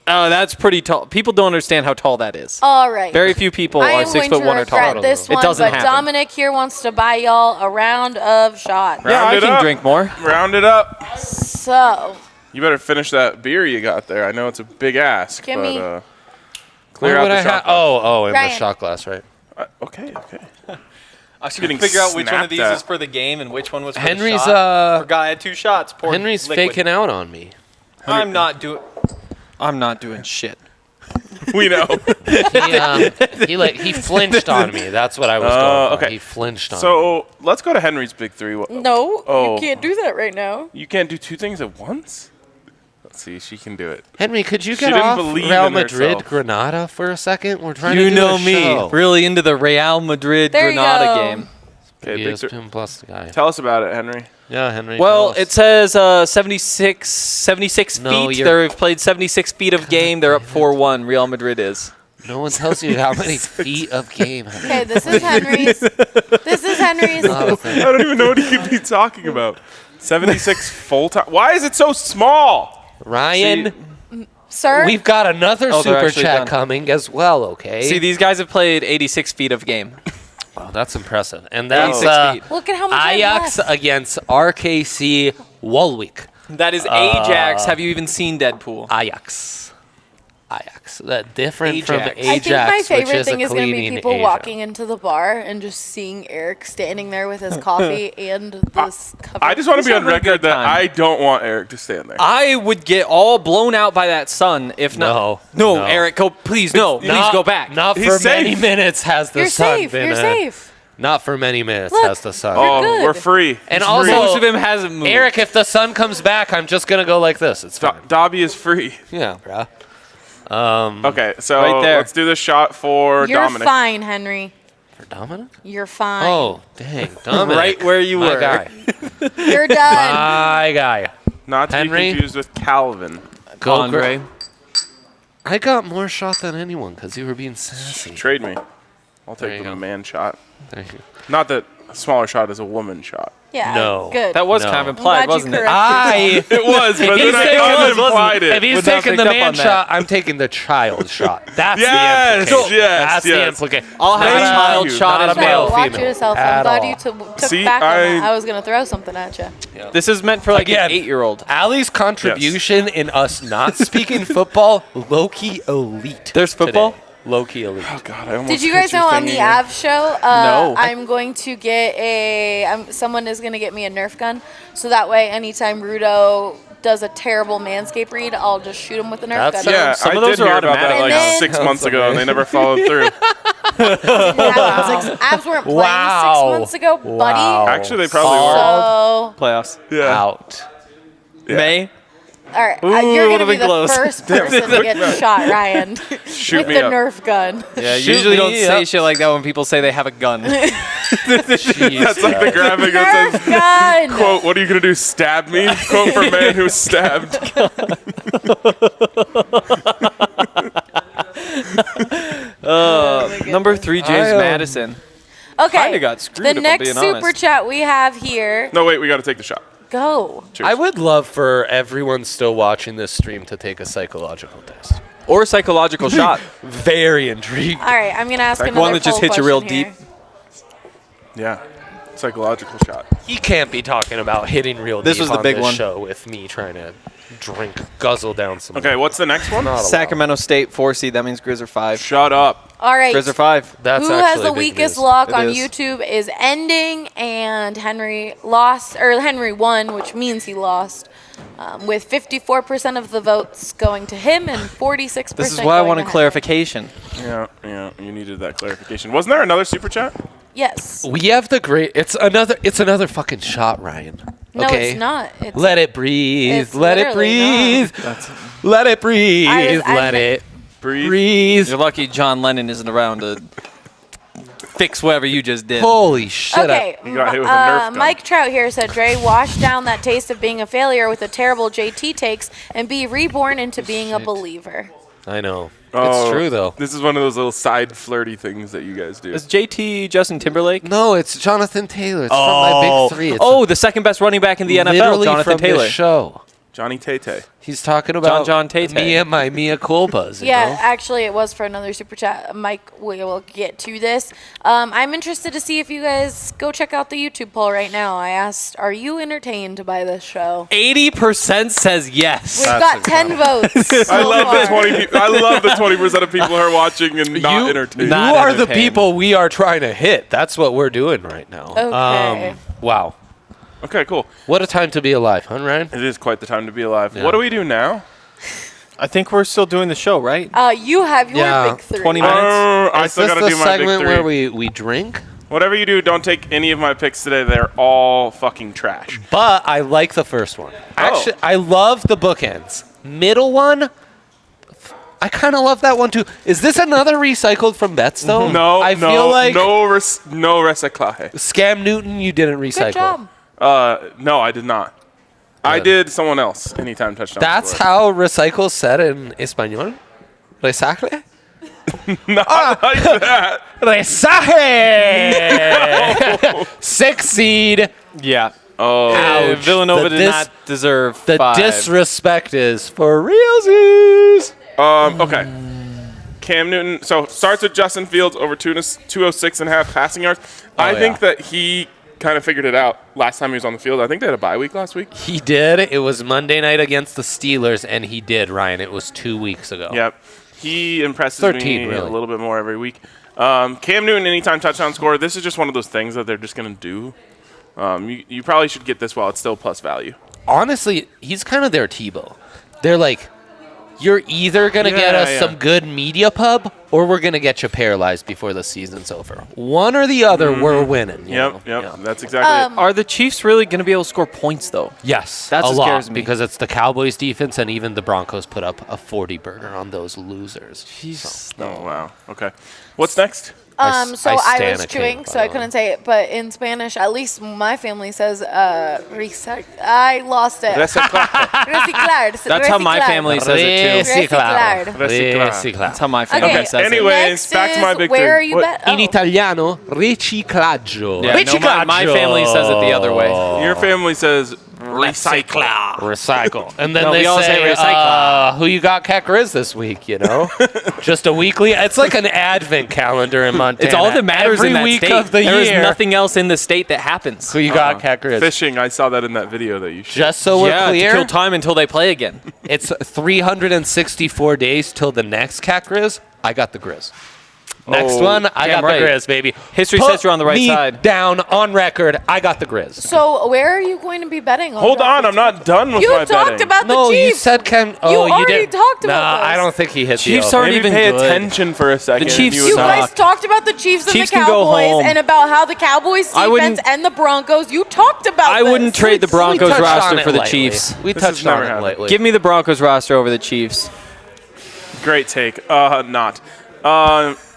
Oh, that's pretty tall. People don't understand how tall that is.
All right.
Very few people
I
are
am
6'1"
going to
or
regret
taller.
this
It
one,
doesn't
but
happen.
Dominic here wants to buy y'all a round of shots.
Yeah,
Round
I
it
can
up.
drink more.
Round it up.
So,
You better finish that beer you got there. I know it's a big ask,
Give
but
me-
clear
What
out
would
the
I
shot
have?
glass.
Oh, in the
Ryan.
shot glass, right?
Okay.
I should
Getting
figure out which one of these
snapped at.
is for the game and which one was for
Henry's,
the shot. Forgot I had 2 shots. Poured
Henry's
liquid.
faking out on me.
I'm not doing shit.
We know.
He flinched on me. That's what I was going for.
okay.
He flinched on me.
So let's go to Henry's big 3.
No,
Oh.
you can't do that right now.
You can't do 2 things at once? Let's see. She can do it.
Henry, could you
She
get
didn't
off
believe
Real
in
Madrid
herself.
Granada for a second? We're trying to
You
do
know
a
me,
show.
really into the Real Madrid
There you
Granada
go.
game.
Okay, big 3.
ESPN Plus guy.
Tell us about it, Henry.
Yeah, Henry.
Well,
tell
it
us.
says 76
No,
feet.
you're-
They've played 76 feet of game. They're up 4-1. Real Madrid is.
No one tells you how many feet of game.
Okay, this is Henry's. This is Henry's.
Not a thing.
I don't even know what he could be talking about. 76 full time. Why is it so small?
Ryan,
Sir?
we've got another
Oh, they're
super
actually
chat
done.
coming as well, okay?
See, these guys have played 86 feet of game.
Oh, that's impressive. And that's
86 feet.
Look at how much I
Ajax
left.
against RKC Walwick.
That is Ajax. Have you even seen Deadpool?
Ajax. That different from
Ajax.
Ajax,
I think my
which
favorite
is
thing
a
is going to be
cleaning
people
agent.
walking into the bar and just seeing Eric standing there with his coffee and this cover.
I just want to be on
having a
record
good
that
time.
I don't want Eric to stand there.
I would get all blown out by that sun if not.
No.
Eric, go please no. Please
Not-
go back.
Not
He's
for many
safe.
minutes has the
You're
sun
safe.
been
You're safe.
Not for many minutes
Look.
has the sun.
Oh,
good.
we're free.
And
He's
also-
free.
Most of him hasn't moved.
Eric, if the sun comes back, I'm just gonna go like this. It's fine.
Dobby is free.
Yeah, bruh.
Okay, so
Right there.
let's do the shot for
You're
Dominic.
fine, Henry.
For Dominic?
You're fine.
Oh, dang. Dominic.
Right where you
My
were.
guy.
You're done.
My guy.
Not to
Henry?
be confused with Calvin.
Go,
Andre.
girl. I got more shot than anyone because you were being sassy.
Trade me. I'll
There
take
you
the
go.
man shot.
There you go.
Not that a smaller shot is a woman shot.
Yeah.
No.
Good.
That was
No.
kind of
I'm
implied,
glad you
wasn't it?
corrected
It was, but
he's
then
saying it
I
was,
unimplied
If
it.
he's
Would not
taking the
picked up
man
on that.
shot, I'm taking the child shot. That's
Yes,
the implication.
yes,
That's the
yes.
implication.
I'll have
Thank
a child
you.
shot
Not
as
a male
well.
Watch
female
yourself.
at
I'm glad
all.
you took
See,
back on that.
I-
I was going to throw something at you.
This is meant for like
Again.
an 8-year-old.
Allie's contribution in us not speaking football, low-key elite.
There's football?
today. Low-key elite.
Oh, God, I almost
Did you
hit
guys
your
know on
thing
the
again.
Avs show,
No.
I'm going to get someone is going to get me a Nerf gun. So that way, anytime Rudo does a terrible Manscaped read, I'll just shoot him with the Nerf
That's-
gun.
Yeah,
Some
I
of those
did
are
hear about that
automatic.
like
And then-
6 months ago, and they never followed through.
Avs weren't playing
Wow.
6 months ago,
Wow.
buddy.
Actually, they probably
So,
Playoffs.
were. Yeah.
Out.
May.
all right,
Ooh,
you're going to
would've
be
been
the
close.
first person to get shot, Ryan,
Shoot
with
me
the
up.
Nerf gun.
Yeah,
Shoot
usually don't
me
say
up.
shit like that when people say they have a gun.
That's like the graphic that
Nerf
says,
gun.
quote, what are you going to do, stab me? Quote for man who was stabbed.
Number 3, James Madison.
Okay,
Kinda got screwed,
the
if I'm
next
being
super
honest.
chat we have here.
No, wait, we got to take the shot.
Go.
Cheers.
I would love for everyone still watching this stream to take a psychological test.
Or psychological shot.
Very intrigued.
All right, I'm going to ask
Like
another
one that just
poll
hits you real
question
deep.
here.
Yeah. Psychological shot.
He can't be talking about hitting real
This
deep
was the
on
big
this
one.
show with me trying to guzzle down some.
Okay, what's the next one?
Not allowed.
Sacramento State 4 seed. That means Grizz are 5.
Shut up.
All right.
Grizz are 5.
That's
Who has
actually
the
big
weakest
news.
lock
It
on
is.
YouTube is ending, and Henry lost, or Henry won, which means he lost, with 54% of the votes going to him and 46%
This is why I
going
wanted
to Henry.
clarification.
Yeah, you needed that clarification. Wasn't there another super chat?
Yes.
We have the great. It's another fucking shot, Ryan.
No,
okay?
it's not. It's,
Let it breathe.
It's
Let it
literally
breathe. Let it breathe.
I-
Let it
Breathe.
breathe.
You're lucky John Lennon isn't around to fix whatever you just did.
Holy shit.
okay.
You got hit with a Nerf gun.
Mike Trout here said, Dre, wash down that taste of being a failure with the terrible JT takes and be reborn into being a believer.
I know.
Oh,
It's true, though.
This is one of those little side flirty things that you guys do.
Is JT Justin Timberlake?
No, it's Jonathan Taylor. It's from my big three. It's
the second best running back in the NFL,
literally
Jonathan
from
Taylor.
this show.
Johnny Tay.
He's talking about
John Tay-Tay.
me and my Mia culpas. you
Yeah,
know?
actually, it was for another super chat. Mike, we will get to this. I'm interested to see if you guys go check out the YouTube poll right now. I asked, are you entertained by this show?
80% says yes.
We've got 10 votes.
I
so
love the
far.
20. I love the 20% of people who are watching and not entertained.
You
Not
are the
entertained.
people we are trying to hit. That's what we're doing right now.
Okay.
Wow.
Okay, cool.
What a time to be alive, huh, Ryan?
It is quite the time to be alive.
Yeah.
What do we do now?
I think we're still doing the show, right?
You have your
Yeah,
big 3.
20 minutes.
I
Is
still
this
got to
the
do my big
segment
3.
where we drink?
Whatever you do, don't take any of my picks today. They're all fucking trash.
But I like the first one. Actually, I love the bookends. Middle one, I kind of love that one too. Is this another recycled from Bets though?
No,
I
no,
feel like
no reciclaje.
Scam Newton, you didn't recycle.
Good job.
No, I did not. I did someone else. Anytime touchdown.
That's
score.
how recycle said in Espanol. Recycle?
Not like that.
Recycle! 6 seed.
Yeah.
Oh,
Ouch.
Villanova
The
did
dis-
not deserve
The
5.
disrespect is for realsies.
okay. Cam Newton. So starts with Justin Fields over 206.5 passing yards. I think that he kind of figured it out last time he was on the field. I think they had a bye week last week.
He did. It was Monday night against the Steelers, and he did, Ryan. It was 2 weeks ago.
Yep. He impresses
13,
me
really.
a little bit more every week. Cam Newton, anytime touchdown score. This is just one of those things that they're just going to do. You probably should get this while it's still plus value.
Honestly, he's kind of their Tebow. They're like, you're either going to get us some good media pub or we're going to get you paralyzed before the season's over. One or the other, we're winning. you know?
Yep.
Yeah.
That's exactly it.
Are the Chiefs really going to be able to score points, though?
Yes,
That's
a
what
lot,
scares me.
because it's the Cowboys defense, and even the Broncos put up a 40-burger on those losers.
Jeez.
Oh, wow. Okay. What's next?
So
I
I
stan
was
a king,
chewing,
by
so
the
I
way.
couldn't say it. But in Spanish, at least my family says I lost it. Reciclar.
That's how my family says it, too.
Reciclar.
Reciclar.
That's how my family
Okay,
says
Anyways,
next
back to my
is
big
where
3.
are you
What-
bet?
In Italiano, riciclaggio.
it. Yeah, no, my family says it the other way.
Your family says recycler.
Recycle. And then
No,
they
we all say recycle.
who you got Cat Grizz this week, you know? Just a weekly. It's like an advent calendar in Montana.
It's all that matters
Every
in that
week
state.
of the
There is
year.
nothing else in the state that happens.
Who you got Cat Grizz?
Fishing. I saw that in that video that you showed.
Just so we're
Yeah,
clear,
to kill time until they play again.
it's 364 days till the next Cat Grizz. I got the Grizz. Next
Oh,
one, I got
damn right.
the Grizz, baby.
History
Put
says you're on the right
me
side.
down on record. I got the Grizz.
So where are you going to be betting on?
Hold on.
Draft
I'm not done with
You
my
talked
betting.
about
No,
the
you
Chiefs.
said Ken. Oh,
You already
did.
talked about
Nah,
this.
I don't think he hit
Chiefs
the over.
aren't
Maybe
even
pay
good.
attention for a second.
Chiefs
and
You
would-
guys talked about the Chiefs and
Chiefs
the
can go
Cowboys
home.
and about how the Cowboys
I
defense
wouldn't-
and the Broncos. You talked about
I
this.
wouldn't trade the
We
Broncos
touched on
roster
it
for the
lightly.
Chiefs.
We
This has
touched
never
on it
happened.
lately.
Give me the Broncos roster over the Chiefs.
Great take. Not.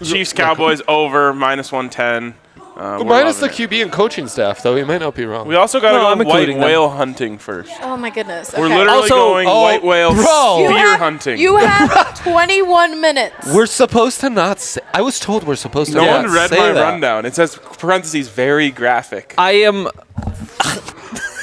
Chiefs Cowboys over -110. We're
Minus the
loving it.
QB and coaching staff, though. He might not be wrong.
We also got to
No, I'm
go white
including them.
whale hunting first.
Oh my goodness.
We're
Okay.
literally
Also-
going white whale
bro.
You
spear
have-
hunting.
You have 21 minutes.
We're supposed to not say. I was told we're supposed to
no
not
one read
say
my
that.
rundown. It says parentheses very graphic.
I am.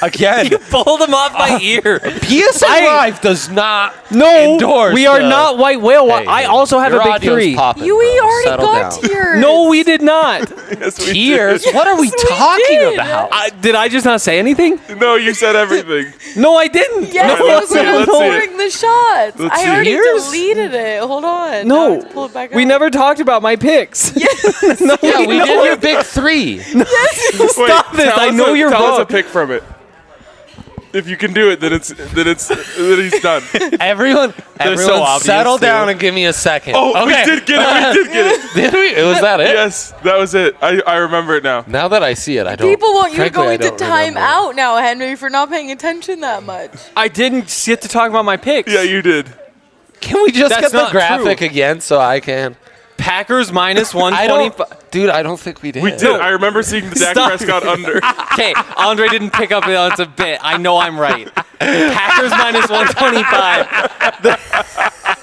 Again,
You pulled them off my ear.
PSN Live does not
No,
endorse
we are
the-
not white whale.
Hey,
I
hey,
also have
your
a big
audio's
3.
popping,
You
bro.
already
Settle
got
down.
tears.
No, we did not.
Yes, we
Tears?
did.
What are we
Yes, we
talking
did.
about?
Did I just not say anything?
No, you said everything.
No, I didn't.
Yes,
No,
it
let's
was
see
when
it,
I was
let's see it.
pouring the shots.
Let's
I
see.
already
Tears?
deleted it. Hold on. Now I
No,
have to pull it back
we
up.
never talked about my picks. no,
Yeah, we did your big 3.
Wait,
Stop this.
tell
I
us
know you're
tell us a
wrong.
pick from it. If you can do it, then he's done.
Everyone,
so obvious,
settle
too.
down and give me a second.
Oh,
okay.
we did get it. We did get it.
Did we? Was that it?
Yes, that was it. I remember it now.
Now that I see it, I don't.
People want you to
frankly,
go
I
into
don't
time
remember.
out now, Henry, for not paying attention that much.
I didn't get to talk about my picks.
Yeah, you did.
Can we just
That's
get the
not
graphic
true.
again so I can?
Packers minus
I don't,
125.
dude. I don't think we did.
We did. I remember seeing the Dak
Stop.
Prescott under.
Okay, Andre didn't pick up on it's a bit. I know I'm right. Packers minus 125.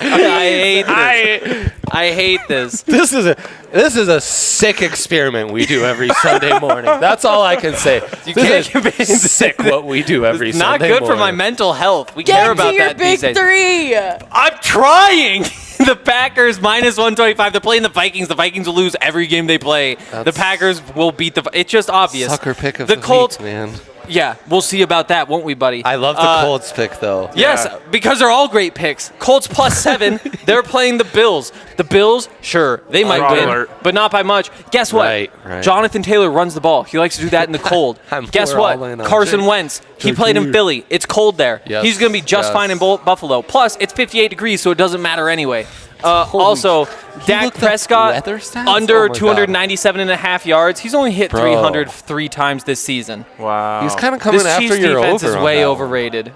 I hate this. I hate this.
This is a sick experiment we do every Sunday morning. That's all I can say. This is sick what we do every
Not
Sunday
good
morning.
for my mental health. We
Get
care
to
about
your
that
big
these days.
three.
I'm trying. The Packers minus 125. They're playing the Vikings. The Vikings will lose every game they play. The Packers will beat the. It's just obvious.
Sucker pick of the
Colts.
week, man.
Yeah, we'll see about that, won't we, buddy?
I love the Colts pick though.
Yes, because they're all great picks. Colts +7. They're playing the Bills. The Bills, sure, they might
Fraud
win,
alert.
but not by much. Guess what?
Right.
Jonathan Taylor runs the ball. He likes to do that in the cold. Guess
we're
what?
all in on
Carson
Jake.
Wentz. He played in Philly. It's cold there.
Yes,
He's going to be just
yes.
fine in Buffalo. Plus, it's 58 degrees, so it doesn't matter anyway. Also, Dak
looked up
Prescott,
weather stats?
under
Oh my God.
297.5 yards. He's only hit
Bro.
300 3 times this season.
Wow.
He's kind of coming
This
after
Chiefs
your
defense
over
is
on
way
that one.
overrated.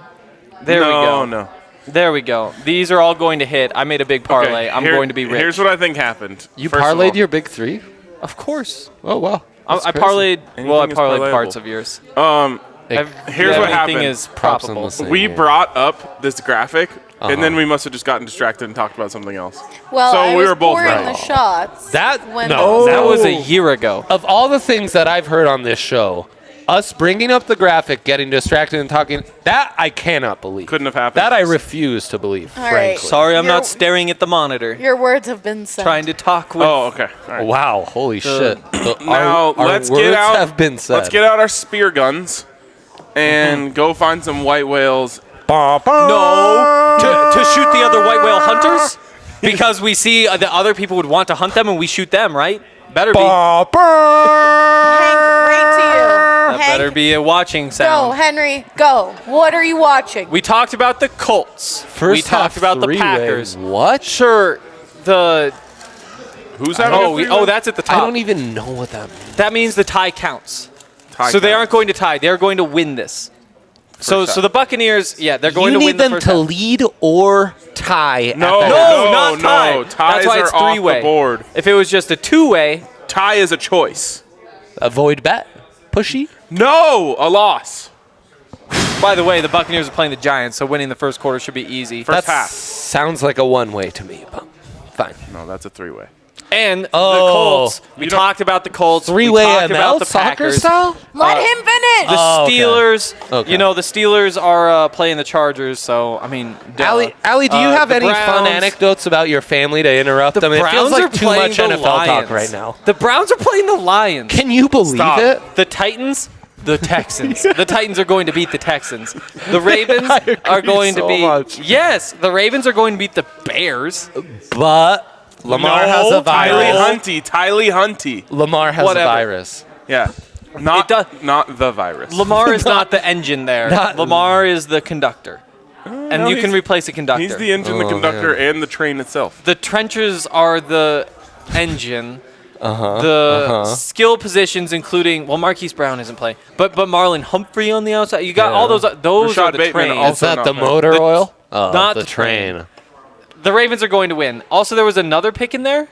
There we go.
No.
There we go. These are all going to hit. I made a big parlay. I'm going to be rich.
Here's what I think happened.
You
First of
parlayed
all,
your big three?
Of course.
Oh wow.
I parlayed. Well, I
Anything is
parlayed
parlayable.
parts of yours.
Here's what happened.
Everything is
Props on the
probable.
same.
We
Yeah.
brought up this graphic,
Uh-huh.
and then we must have just gotten distracted and talked about something else.
Well,
So
I
we
was
were both
pouring
right.
the shots.
That-
when
no.
That was a year ago.
Of all the things that I've heard on this show, us bringing up the graphic, getting distracted and talking, that I cannot believe.
Couldn't have happened.
That I refuse to believe,
All right.
frankly.
Sorry, I'm
You're-
not staring at the monitor.
Your words have been said.
Trying to talk with.
Oh, okay. All right.
Wow, holy shit.
Now
our
let's
words
get out.
have been said.
Let's get out our spear guns and go find some white whales.
No, to shoot the other white whale hunters, because we see that other people would want to hunt them, and we shoot them, right? Better be.
Hank, right to you.
That
Hank,
better be a watching
go,
sound.
Henry, go. What are you watching?
We talked about the Colts.
First
we talked
half
about the
three-way.
Packers.
What?
Sure, the
Who's having a
that's at the
I
top.
don't even know what that means.
That means the tie counts.
tie
So they
count.
aren't going to tie. They're going to win this. So
half.
the Buccaneers, yeah, they're going
You
to
need
win the
them
first
to
half.
lead or tie.
No,
at the
No,
half.
not tie.
no. Ties
That's why it's
are off
three-way.
the board.
If it was just a two-way,
Tie is a choice.
Avoid bet. Pushy.
No, a loss.
by the way, the Buccaneers are playing the Giants, so winning the first quarter should be easy.
First
That
half.
sounds like a one-way to me, but fine.
No, that's a three-way.
And the
Oh.
Colts. We
You don't-
talked about the Colts.
Three-way
we talked
ML
about the
soccer
Packers.
style?
Let him finish.
The
Oh, okay.
Steelers,
Okay.
you know, the Steelers are playing the Chargers, so, I mean, duh.
Allie, do you have
the
any fun
Browns-
anecdotes about your family to interrupt
The
them? It
Browns
feels
are
like too
playing
much
the
NFL talk
Lions.
right now.
The Browns are playing the Lions.
Can you believe
Stop.
it?
The Titans, the Texans. The Titans are going to beat the Texans. The Ravens are going to
so
beat.
much.
Yes, the Ravens are going to beat the Bears.
But Lamar has a virus.
Tylee Hunty.
Lamar has
Whatever.
a virus.
Yeah.
It
Not
does-
not the virus.
Lamar is not the engine there.
Not-
Lamar is the conductor. And
no,
you can
he's-
replace a conductor.
He's the engine, the
Oh,
conductor, and the train itself.
The trenches are the engine. The skill positions, including Marquise Brown isn't playing, but Marlon Humphrey on the outside. You got all those. Those
Rashad
are the
Bateman
trains.
also
Is that
not
the
bad.
motor
The-
oil? Oh,
not
the
the train.
train.
The Ravens are going to win. Also, there was another pick in there.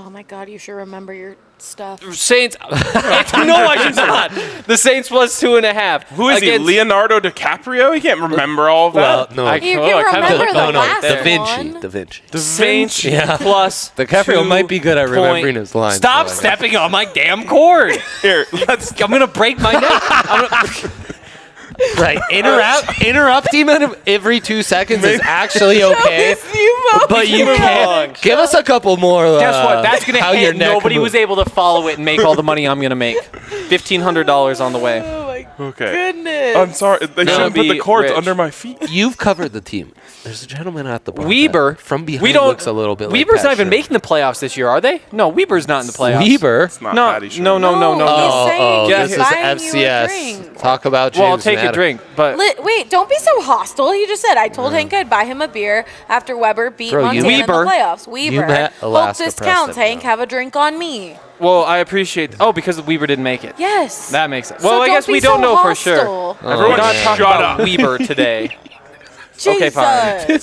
Oh my God, you should remember your stuff.
Saints. No, I should not. The Saints plus 2.5.
Who is he? Leonardo DiCaprio? He can't remember all of that.
Well, no.
I-
You
Oh, I
can
kinda
remember
like
the
no, no.
last
Da Vinci.
one.
Da Vinci.
The Saints
Yeah.
plus.
DiCaprio might be good at remembering
point-
his lines.
Stop
though, I guess.
stepping on my damn cord.
Here, let's.
I'm gonna break my neck.
Right. Interrupt him every 2 seconds is actually okay. But you
Move
can't.
on.
Give us a couple more.
Guess what? That's gonna
how your
hit.
neck
Nobody
moves.
was able to follow it and make all the money I'm gonna make. $1,500 on the way.
Oh my
Okay.
goodness.
I'm sorry. They
Gonna
shouldn't put the
be
cords
rich.
under my feet.
You've covered the team. There's a gentleman at the bar
Weber
that from behind
we don't,
looks a little bit like
Weber's
Pat
not even
Shermer.
making the playoffs this year, are they? No, Weber's not in the playoffs.
Weber.
It's not
No,
Patty Shermer.
no.
He's saying
Yeah,
this
he's
is
buying you a
FCS.
drink.
Talk about James
Well, I'll take a
Madden.
drink, but
Wait, don't be so hostile. He just said I told Hank I'd buy him a beer after Weber beat
Bro, you-
Montana in
Weber.
the playoffs. Weber.
met
Hope
Alaska
this
Preston,
counts, Hank.
bro.
Have a drink on me.
well, I appreciate. Oh, because Weber didn't make it.
Yes.
That makes sense.
So
Well, I
don't
guess
be
we don't
so
know for sure.
hostile.
We're
Everyone
not
man.
talking
shut
about
up.
Weber today.
Jesus.
Okay, fine.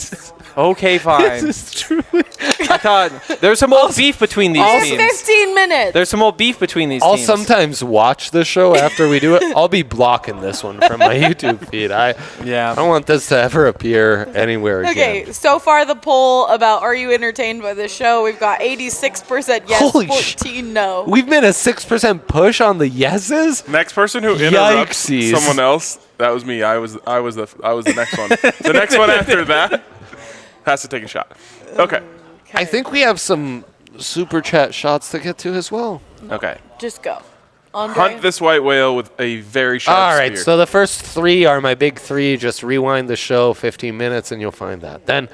Okay, fine. I thought there's some old beef between these
It's
teams.
15 minutes.
There's some old beef between these
I'll
teams.
sometimes watch the show after we do it. I'll be blocking this one from my YouTube feed. I don't want this to ever appear anywhere again.
Okay, so far the poll about are you entertained by this show, we've got 86% yes,
Holy
14 no.
We've made a 6% push on the yeses.
Next person who interrupts
Yikesies.
someone else, that was me. I was the next one. The next one after that has to take a shot. Okay.
I think we have some super chat shots to get to as well.
Okay.
Just go. Andre?
Hunt this white whale with a very sharp
All right,
spear.
so the first three are my big three. Just rewind the show 15 minutes and you'll find that. Then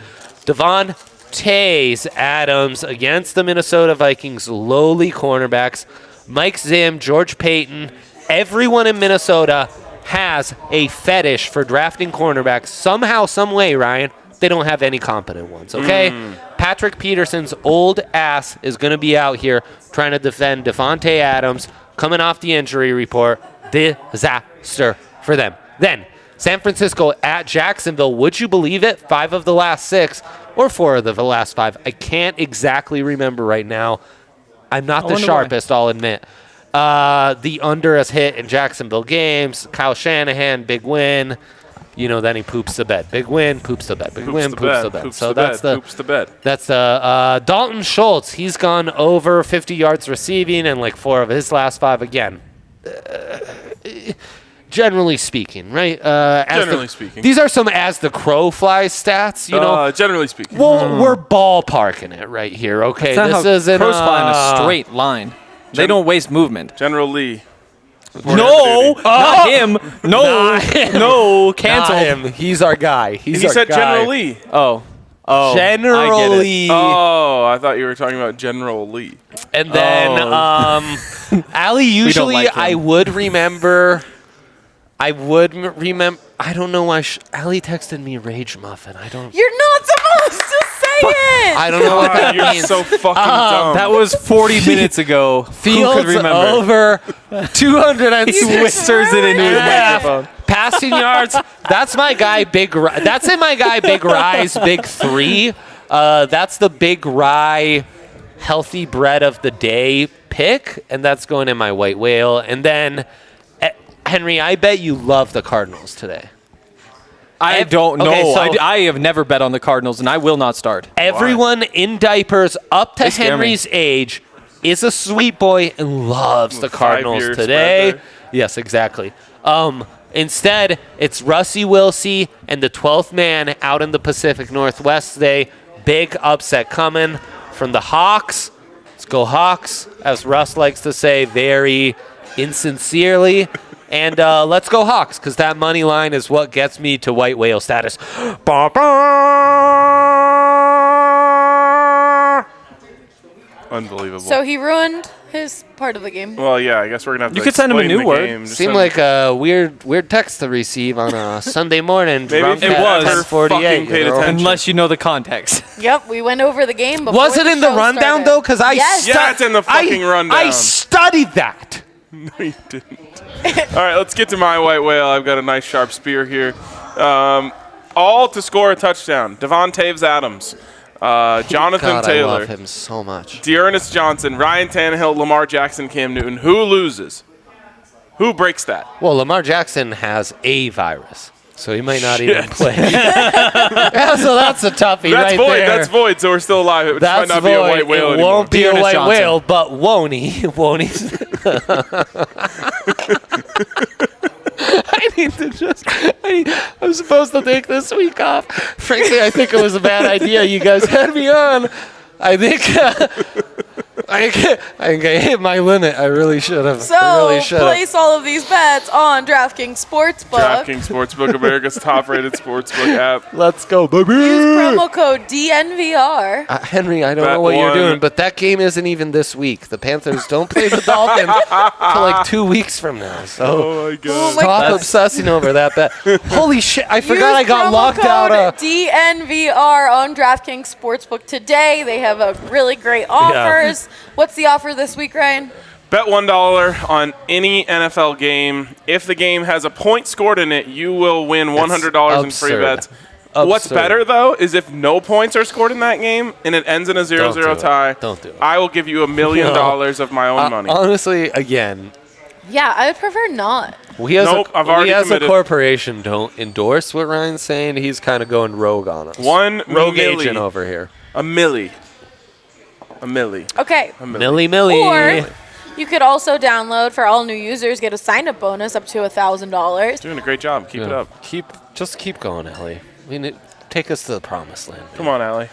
Devon Tays Adams against the Minnesota Vikings lowly cornerbacks. Mike Zim, George Payton, everyone in Minnesota has a fetish for drafting cornerbacks. Somehow, some way, Ryan, they don't have any competent ones, okay? Patrick Peterson's old ass is going to be out here trying to defend Devontae Adams, coming off the injury report. Disaster for them. Then, San Francisco at Jacksonville. Would you believe it? 5 of the last 6, or 4 of the last 5. I can't exactly remember right now. I'm not the sharpest, I'll admit. The under has hit in Jacksonville games. Kyle Shanahan, big win. Then he poops the bed. Big win, poops the bed. Big win, poops the bed.
Poops
So
the
that's
bed.
the
Poops the bed.
that's the Dalton Schultz. He's gone over 50 yards receiving and like 4 of his last 5 again. Generally speaking, right?
Generally speaking.
These are some as the crow flies stats.
Generally speaking.
Well, we're ballparking it right here. Okay,
That's not
this
how
isn't
crows fly in a straight line. They don't waste movement.
General Lee.
No, not him. No, no,
Not
canceled.
him. He's our guy.
He said General Lee.
Oh, I get it.
Generally.
Oh, I thought you were talking about General Lee.
And then, Ali, usually
like him.
I would remember. I don't know why. Ali texted me Rage Muffin.
You're not supposed to say it!
I don't know what that
You're
means.
so fucking dumb.
That was 40 minutes ago. Who
Fields
could remember?
over 200
He whispers it into his microphone.
passing yards. That's my guy. That's in my guy. Big Rye's big 3. That's the Big Rye healthy bread of the day pick, and that's going in my white whale. And then Henry, I bet you love the Cardinals today.
I don't know.
Okay, so-
I have never bet on the Cardinals, and I will not start.
Everyone in diapers up to
They scare me.
Henry's age is a sweet boy and loves the
5
Cardinals
years
today.
spread
Yes, exactly. Instead, it's Russie Wilsey and the 12th man out in the Pacific Northwest today. Big upset coming from the Hawks. Let's go Hawks, as Russ likes to say very insincerely. And let's go Hawks, because that money line is what gets me to white whale status.
Unbelievable.
So he ruined his part of the game.
Well, yeah, I guess we're gonna have to.
You could send him a
explain
new
the
word.
game. Just
Seemed
send-
like a weird text to receive on a Sunday morning.
Maybe
around
if
it was.
10:48,
fucking paid
you know?
attention.
Unless you know the context.
Yep, we went over the game before
Was it in the
show
rundown
started.
though? Because I
Yes.
Yeah, it's in the fucking rundown.
I studied that.
No, you didn't. All right, let's get to my white whale. I've got a nice sharp spear here. All to score a touchdown. Devon Taves Adams, Jonathan
God,
Taylor,
I love him so much.
Dearness Johnson, Ryan Tannehill, Lamar Jackson, Cam Newton. Who loses? Who breaks that?
Well, Lamar Jackson has a virus, so he might not
Shit.
even play. Yeah, so that's a toughie
That's
right
void.
there.
That's void. So we're still alive. It just
That's
might not be a
void.
white whale
It
anymore.
won't be a
Dearness
white
Johnson.
whale, but won't he? Won't he? I need to just. I'm supposed to take this week off. Frankly, I think it was a bad idea. You guys had me on. I think I hit my limit. I really should have.
So,
I really should have.
place all of these bets on DraftKings Sportsbook.
DraftKings Sportsbook, America's top-rated sportsbook app.
Let's go, baby.
Use promo code DNVR.
Henry, I don't
Bet
know what you're
one.
doing, but that game isn't even this week. The Panthers don't play the Dolphins until like 2 weeks from now. So
Oh my god.
my
stop
God.
obsessing over that bet. Holy shit! I forgot I
Use
got
promo
locked out.
code DNVR on DraftKings Sportsbook today. They have a really great offers. What's the offer this week, Ryan?
Bet $1 on any NFL game. If the game has a point scored in it, you will win $100 in free
absurd.
bets. What's
Absurd.
better, though, is if no points are scored in that game and it ends in a 0-0
do it.
tie.
Don't do it.
I will give you $1 million of my own money.
Honestly, again,
Yeah, I would prefer not.
we as,
Nope, I've already
we as a
committed.
corporation don't endorse what Ryan's saying. He's kind of going rogue on us.
$1
rogue
milli.
agent over here.
A milli. A milli.
Okay.
A milli.
Millie.
Or you could also download for all new users, get a sign-up bonus up to $1,000.
Doing a great job. Keep it up.
Just keep going, Ellie. Take us to the promised land.
Come on, Allie.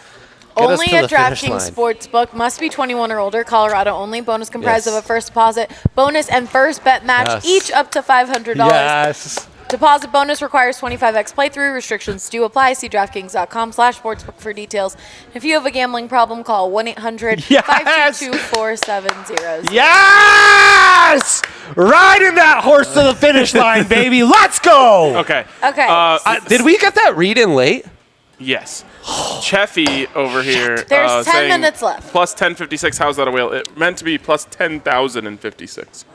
Get us
Only
to
at
the finish
DraftKings
line.
Sportsbook. Must be 21 or older. Colorado only. Bonus comprised
Yes.
of a first deposit, bonus, and first bet match,
Yes.
each up to $500.
Yes.
Deposit bonus requires 25x playthrough. Restrictions do apply. See DraftKings.com/sportsbook for details. If you have a gambling problem, call 1-800-522-4700.
Yes! Riding that horse to the finish line, baby. Let's go.
Okay.
Okay.
Did we get that read in late?
Yes. Cheffy over here.
There's 10
saying
minutes left.
Plus 1056. How's that a whale? It meant to be plus 10,056.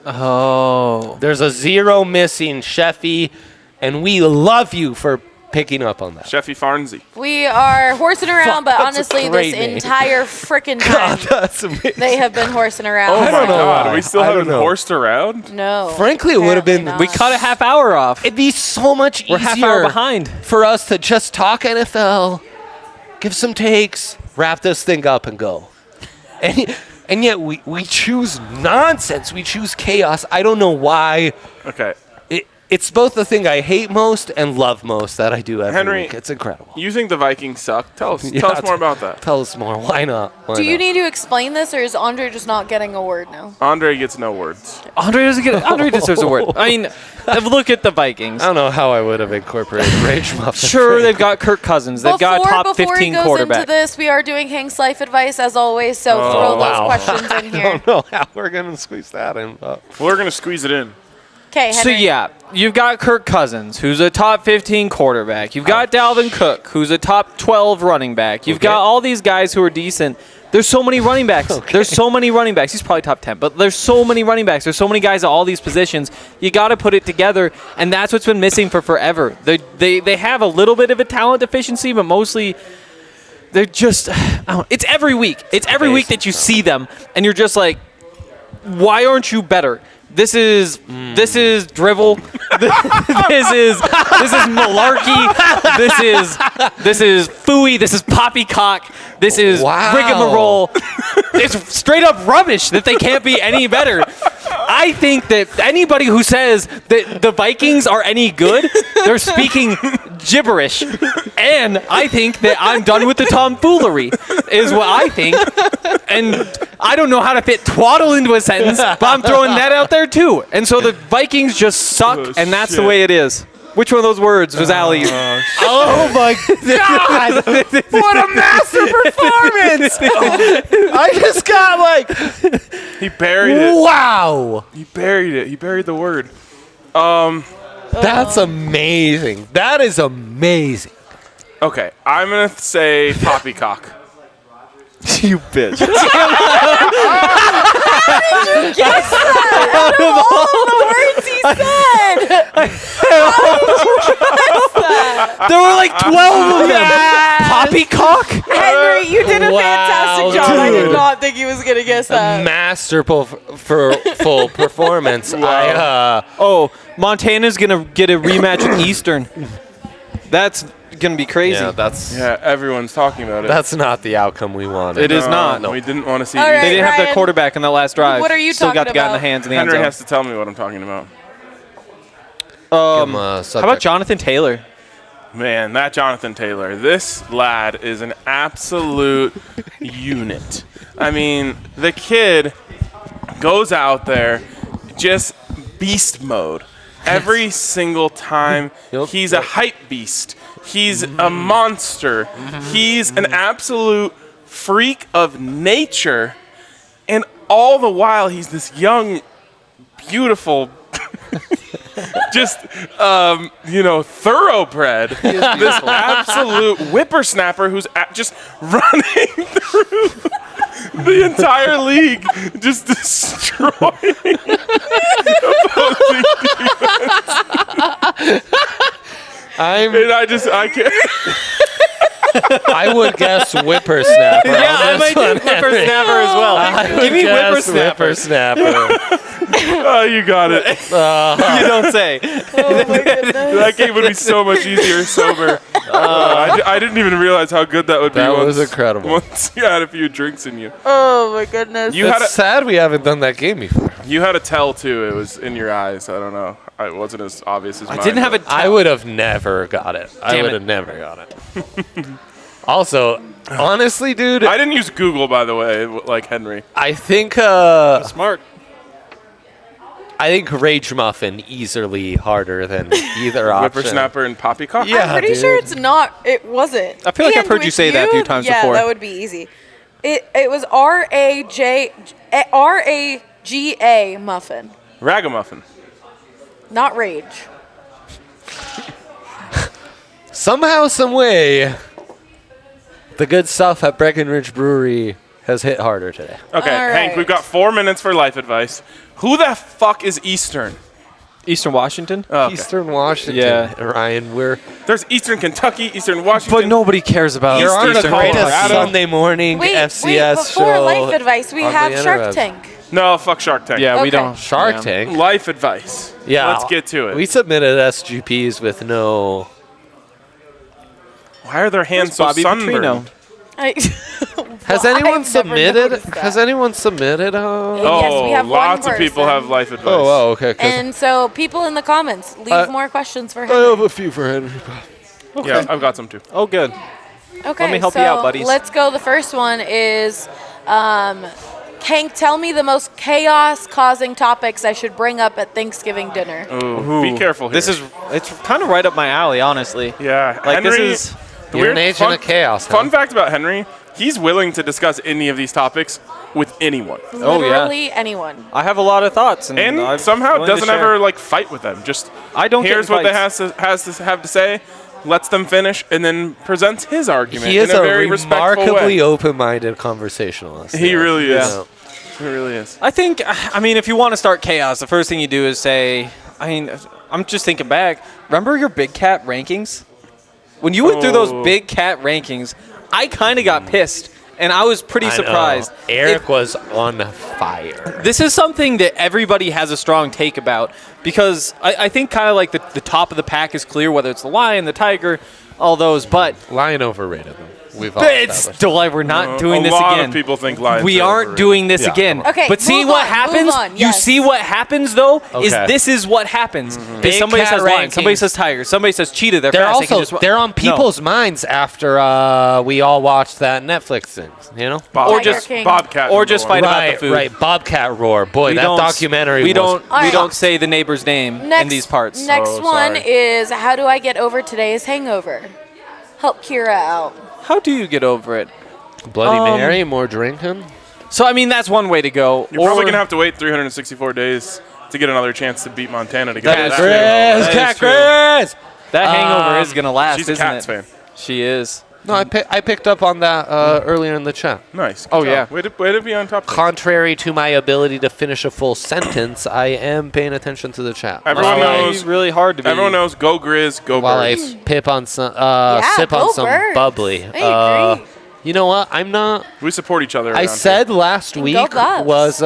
Oh.
There's a 0 missing, Sheffy, and we love you for picking up on that.
Cheffy Farnsey.
We are horsing around, but
That's a
honestly, this
great name.
entire freaking time,
That's amazing.
they have been horsing around.
Oh
I
my
don't know
God.
why.
We still
I don't
haven't
know.
horsed around?
No.
Frankly, it would have been-
apparently
We
not.
cut a half hour off.
It'd be so much easier
We're half hour behind.
for us to just talk NFL, give some takes, wrap this thing up, and go. And yet we choose nonsense. We choose chaos. I don't know why.
Okay.
It's both the thing I hate most and love most that I do every
Henry,
week. It's incredible.
You think the Vikings suck? Tell us more about that.
Tell us more. Why not? Why
Do you
not?
need to explain this, or is Andre just not getting a word now?
Andre gets no words.
Andre deserves a word. I mean, look at the Vikings.
I don't know how I would have incorporated Rage Muffin.
Sure, they've got Kirk Cousins. They've got a top
Before he
15
goes
quarterback.
into this, we are doing Hank's life advice as always, so throw
wow.
those questions in
I
here.
don't know how we're going to squeeze that in. But
We're going to squeeze it in.
Okay,
So
Henry.
yeah, you've got Kirk Cousins, who's a top 15 quarterback. You've got Dalvin Cook, who's a top 12 running back. You've got all these guys who are decent. There's so many running backs. There's so many running backs. He's probably top 10, but there's so many running backs. There's so many guys at all these positions. You got to put it together, and that's what's been missing for forever. They have a little bit of a talent deficiency, but mostly they're just. It's every week. It's every week that you see them, and you're just like, why aren't you better? This is drivel. this is malarkey. This is phooey. This is poppycock. This is rigmarole. It's straight up rubbish that they can't be any better. I think that anybody who says that the Vikings are any good, they're speaking gibberish. And I think that I'm done with the tomfoolery, is what I think. And I don't know how to fit twaddle into a sentence, but I'm throwing that out there too. And so the Vikings just suck, and that's the way it is. Which one of those words was Allie?
oh my God! What a master performance! I just got like,
He buried it.
wow!
He buried it. He buried the word.
That's amazing. That is amazing.
Okay, I'm going to say poppycock.
You bitch.
Out of all the words he said.
There were like 12 of them. Poppycock?
Henry, you did a
Wow,
fantastic job. I did
dude.
not think he was going to guess that.
Masterful full performance.
Oh, Montana's going to get a rematch with Eastern. That's going to be crazy.
Yeah, everyone's talking about it.
That's not the outcome we wanted.
It is not.
No, we didn't want to see
All
these.
right,
They didn't have their
Ryan,
quarterback in that last drive.
what are you
Still got
talking
the guy in the
about?
hands in the end
Henry
zone.
has to tell me what I'm talking about.
How about Jonathan Taylor?
Man, that Jonathan Taylor. This lad is an absolute unit. I mean, the kid goes out there just beast mode. Every single time, he's a hype beast. He's a monster. He's an absolute freak of nature. And all the while, he's this young, beautiful, just, thoroughbred. This absolute whippersnapper who's just running through the entire league, just destroying opposing defense. I can't.
I would guess whippersnapper.
Yeah, I might do whippersnapper as well. Give me whippersnapper.
Whippersnapper.
Oh, you got it.
You don't say.
Oh my goodness.
That game would be so much easier sober. I didn't even realize how good that would be.
That
once,
was incredible.
Once you had a few drinks in you.
Oh my goodness.
You had
It's sad we haven't done that game before.
You had a tell too. It was in your eyes. I don't know. It wasn't as obvious as mine.
I didn't have
but-
a.
I would have never got it. I
Damn
would
it.
have never got it. Also, honestly, dude,
I didn't use Google, by the way, like Henry.
I think
Smart.
Rage Muffin easily harder than either option.
Whippersnapper and Poppycock.
Yeah.
I'm pretty
dude.
sure it's not. It wasn't.
I feel like I've
And
heard you
with
say that a few times
yeah,
before.
that would be easy. It was RAGA muffin,
Ragamuffin.
not rage.
Somehow, some way, the good stuff at Breckenridge Brewery has hit harder today.
Okay,
All
Hank,
right.
we've got 4 minutes for life advice. Who the fuck is Eastern?
Eastern Washington.
Oh, okay.
Eastern Washington,
Yeah.
Ryan,
There's Eastern Kentucky, Eastern Washington.
But nobody cares about
you're on the
Eastern
greatest
Colorado.
Sunday morning
Wait,
FCS
before
show.
life advice, we
on the
have Shark
interwebs.
Tank.
No, fuck Shark Tank.
Yeah, we
Okay.
don't.
Shark
yeah.
Tank.
Life advice.
Yeah,
Let's get to it.
We submitted SGPs with no.
Why are their hands so
Bobby
sunburned?
Petrino.
Has
Well,
anyone
I've never
submitted?
noticed that.
Has anyone submitted?
Yes, we have one
lots of people
person.
have life advice.
Oh, okay. 'Cause
And so, people in the comments, leave
Uh,
more questions for
I
him.
have a few for Henry.
Yeah, I've got some too.
Oh, good.
Okay,
Let me help
so
you out, buddies.
Let's go. The first one is, Hank, tell me the most chaos-causing topics I should bring up at Thanksgiving dinner.
Ooh, be careful here.
It's kind of right up my alley, honestly.
yeah,
Like,
Henry.
this is.
the
You're
weird
an agent
fun,
of chaos.
Fun fact about Henry: he's willing to discuss any of these topics with anyone,
Oh, yeah.
Literally anyone.
I have a lot of thoughts, and
and
I'm
somehow
willing to
doesn't
share.
ever like fight with them. Just
I don't get
hears
in
what they
fights.
has to have to say, lets them finish, and then presents his argument
He is
in a
a
very respectful
remarkably
way.
open-minded conversationalist.
He really is.
Yeah.
He really is.
I think, I mean, if you want to start chaos, the first thing you do is say, I mean, I'm just thinking back. Remember your big cat rankings? When you went through those
Oh.
big cat rankings, I kind of got pissed, and I was pretty
I know.
surprised.
Eric was on fire.
This is something that everybody has a strong take about because I think kind of like the top of the pack is clear, whether it's the lion, the tiger, all those, but
Lion overrated them. We've all
it's
established.
still we're not doing this
a lot
again.
of people think lions.
We
are
aren't
overrated.
doing this
Yeah,
again.
come on.
Okay,
but see
move
what
on,
happens?
move on,
You
yes.
see what happens though is
Okay.
this is what happens. Is
Big
somebody
cat
says lion, somebody
rankings.
says tiger, somebody says cheetah. They're
They're
fast. They can
also
just,
they're on
No.
people's minds after we all watched that Netflix thing. You know.
or
Tiger
just
King.
Bobcat.
or just
number
fight
one.
about the food.
Right, Bobcat Roar. Boy,
We
that
don't-
documentary.
We
was
don't we
Alright.
don't say the neighbor's name
Next,
in these parts.
Next
Oh,
one
sorry.
is, how do I get over today's hangover? Help Kira out.
How do you get over it?
Bloody Mary, more drinking.
So I mean that's one way to go.
You're probably gonna have to wait 364 days to get another chance to beat Montana to get
That
to
is
that.
true.
field.
That
Cat
is true.
Chris.
That hangover is gonna last,
She's a
isn't
Cats
it?
fan.
She is.
No, I picked up on that earlier in the chat.
Nice.
Oh,
Good
yeah.
job. Way to be on top. Of it.
Contrary to my ability to finish a full sentence, I am paying attention to the chat.
Everyone
While I-
knows.
It's really hard to be.
Everyone knows. Go Grizz. Go
While I
Birds.
pip on some,
Yeah,
sip on
go
some
Birds.
bubbly.
I agree.
You know what? I'm not.
We support each other.
I
around
said last
And
week
go Buffs.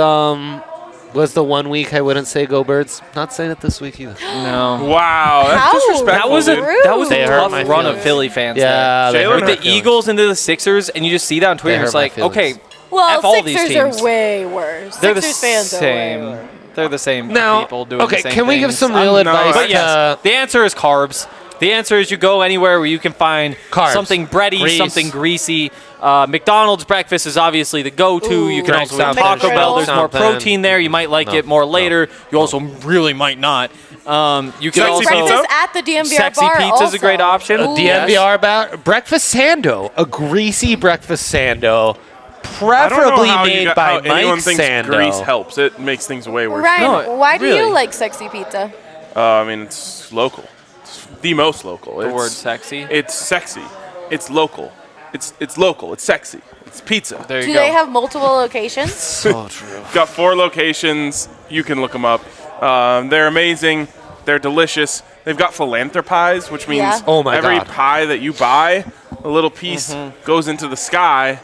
was the one week I wouldn't say go Birds. Not saying it this week either.
No.
here. Wow, that's
How?
disrespectful.
That was a
dude.
that was
They
a
hurt
tough
my
run of
feelings.
Philly fans.
Yeah, they
Jalen
hurt
With
my
the
feelings.
Eagles into the Sixers, and you just see that on Twitter.
They
It's
hurt my
like,
feelings.
okay,
Well,
F all these
Sixers
teams.
are way worse.
They're the
Sixers fans are way
same.
worse.
They're the same
Now,
people doing
okay,
the same
can we give
things.
some real
I'm not-
advice?
But yes, the answer is carbs. The answer is you go anywhere where you can find
Carbs.
something bready,
Grease.
something greasy. McDonald's breakfast is obviously the go-to.
Ooh.
You can
Drink
also go to
something.
Taco Bell. There's more
Something.
protein there. You might like
No,
it more
no,
later. You
no.
also really might not. You can
Sexy
also
pizza?
Breakfast at the DMVR
Sexy
bar
pizza is a great
also.
option.
Ooh.
DMVR breakfast sando, a greasy breakfast sando,
I don't know
preferably
how
made
how
by
anyone
Mike
thinks
Sando.
grease helps. It makes things way worse.
Ryan,
No,
why do
really.
you like sexy pizza?
I mean, it's local. It's the most local.
The
It's,
word sexy.
It's sexy. It's local. It's local. It's sexy. It's pizza.
There you
Do
go.
they have multiple locations?
So true.
Got 4 locations. You can look them up. They're amazing. They're delicious. They've got philanthropies, which means
Yeah.
Oh my
every
God.
pie that you buy, a little piece goes into the sky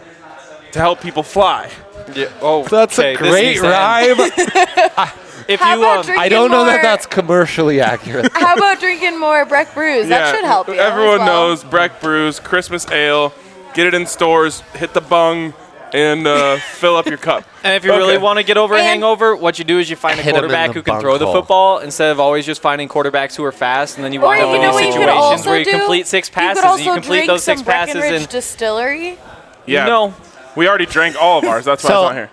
to help people fly.
Yeah. Oh,
That's
okay,
a
this
great
needs to end.
rhyme.
If
How
you
about drinking
I don't know that
more-
that's commercially accurate.
How about drinking more Breck Brews? That should help you.
Everyone
as well.
knows Breck Brews, Christmas Ale. Get it in stores, hit the bung, and fill up your cup.
And if you really
Okay.
want to get over a
And-
hangover, what you do is you find a
Hit 'em in
quarterback
the
who can throw the
bunghole.
football instead of always just finding quarterbacks who are fast, and then you
Or
wind up
you
in
know
these
what you could
situations
also
where you
do?
complete 6 passes,
You could also
and you complete
drink
those 6
some
passes
Breckenridge
and
Distillery.
Yeah.
no.
We already drank all of ours. That's why it's
So
not here.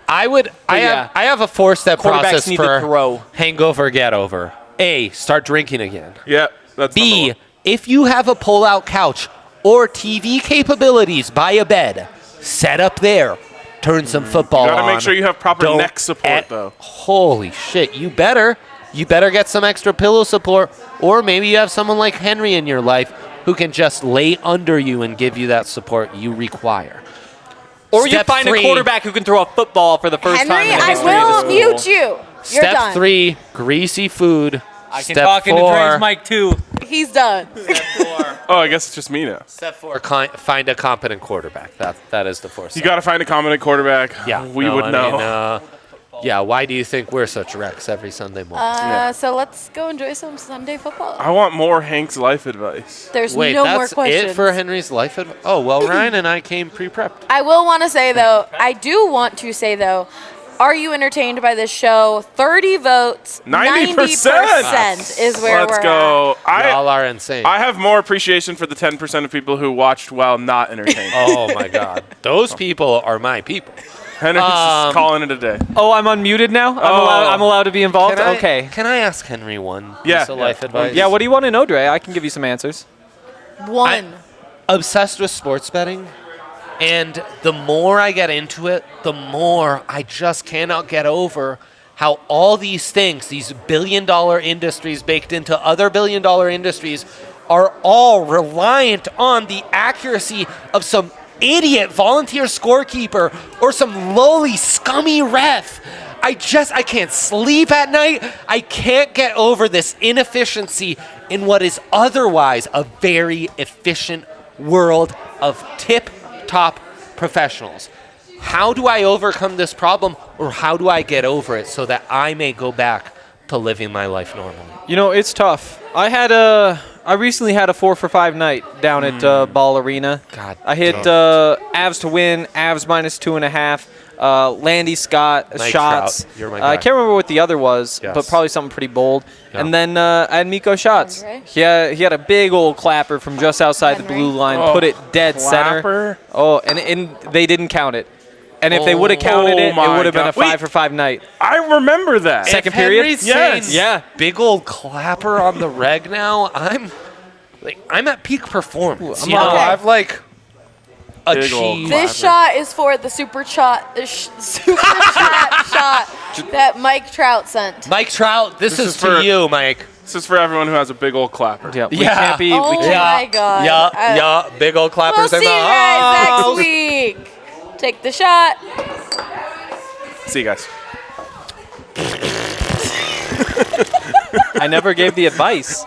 yeah.
I have a 4-step
Quarterbacks
process
need to
for
throw.
hangover get over. A, start drinking again.
Yeah, that's number
B,
one.
if you have a pull-out couch or TV capabilities, buy a bed. Set up there. Turn some football
You
on.
gotta make sure you have proper
Don't
neck support, though.
Holy shit, you better get some extra pillow support, or maybe you have someone like Henry in your life who can just lay under you and give you that support you require.
Or you
Step
find
3,
a quarterback who can throw a football for the first time
Henry,
in the
I
history of the
will
school.
mute you. You're
Step
done.
3, greasy food.
I can
Step
talk into
4,
Dre's mic too.
He's done.
Oh, I guess it's just me now.
Step 4, find a competent quarterback. That is the 4th
You
step.
got to find a competent quarterback.
Yeah,
we
no,
would
I
know.
mean, yeah, why do you think we're such wrecks every Sunday morning?
So let's go enjoy some Sunday football.
I want more Hank's life advice.
There's
Wait,
no more
that's
questions.
it for Henry's life advice? Oh, well, Ryan and I came pre-prepped.
I will want to say though, I do want to say though, are you entertained by this show? 30 votes,
90%
is where
Let's
we're
go.
Y'all are insane.
I have more appreciation for the 10% of people who watched while not entertained.
Oh, my God. Those people are my people.
Henry's just calling it a day.
Oh, I'm unmuted now? I'm allowed to be involved? Okay.
Can I ask Henry one
Yeah,
piece of life
yeah.
advice?
Yeah, what do you want to know, Dre? I can give you some answers.
at. One.
Obsessed with sports betting, and the more I get into it, the more I just cannot get over how all these things, these billion-dollar industries baked into other billion-dollar industries, are all reliant on the accuracy of some idiot volunteer scorekeeper or some lowly, scummy ref. I can't sleep at night. I can't get over this inefficiency in what is otherwise a very efficient world of tip-top professionals. How do I overcome this problem, or how do I get over it so that I may go back to living my life normally?
You know, it's tough. I recently had a 4 for 5 night down at Ball Arena.
God,
I hit Avs to win, Avs minus 2.5. Landy Scott
Mike
shots.
Trout, you're my
I
guy.
can't remember what the other was,
Yes.
but probably something pretty bold.
Yeah.
And then I had Miko shots.
Henry?
He had a big old clapper from just outside the
Henry?
blue line,
Oh,
put it dead
clapper?
center. Oh, and they didn't count it. And if they would have counted it, it
my
would have been
God.
a 5
Wait.
for 5 night.
I remember that.
Second
If
period?
Henry's
Yes.
saying
Yeah.
big old clapper on the reg now, I'm at peak performance.
Ooh,
You know,
okay.
I've
old
achieved.
This shot is for the super chat shot that Mike Trout sent.
Mike Trout, this is
is
for
for-
you, Mike.
This is for everyone who has a big old clapper.
Yeah, we
Yeah.
can't be.
Oh
we can't.
my God.
Yeah, big old
We'll
clappers
see
in
you
the
guys
house.
next week. Take the shot.
See you guys.
I never gave the advice.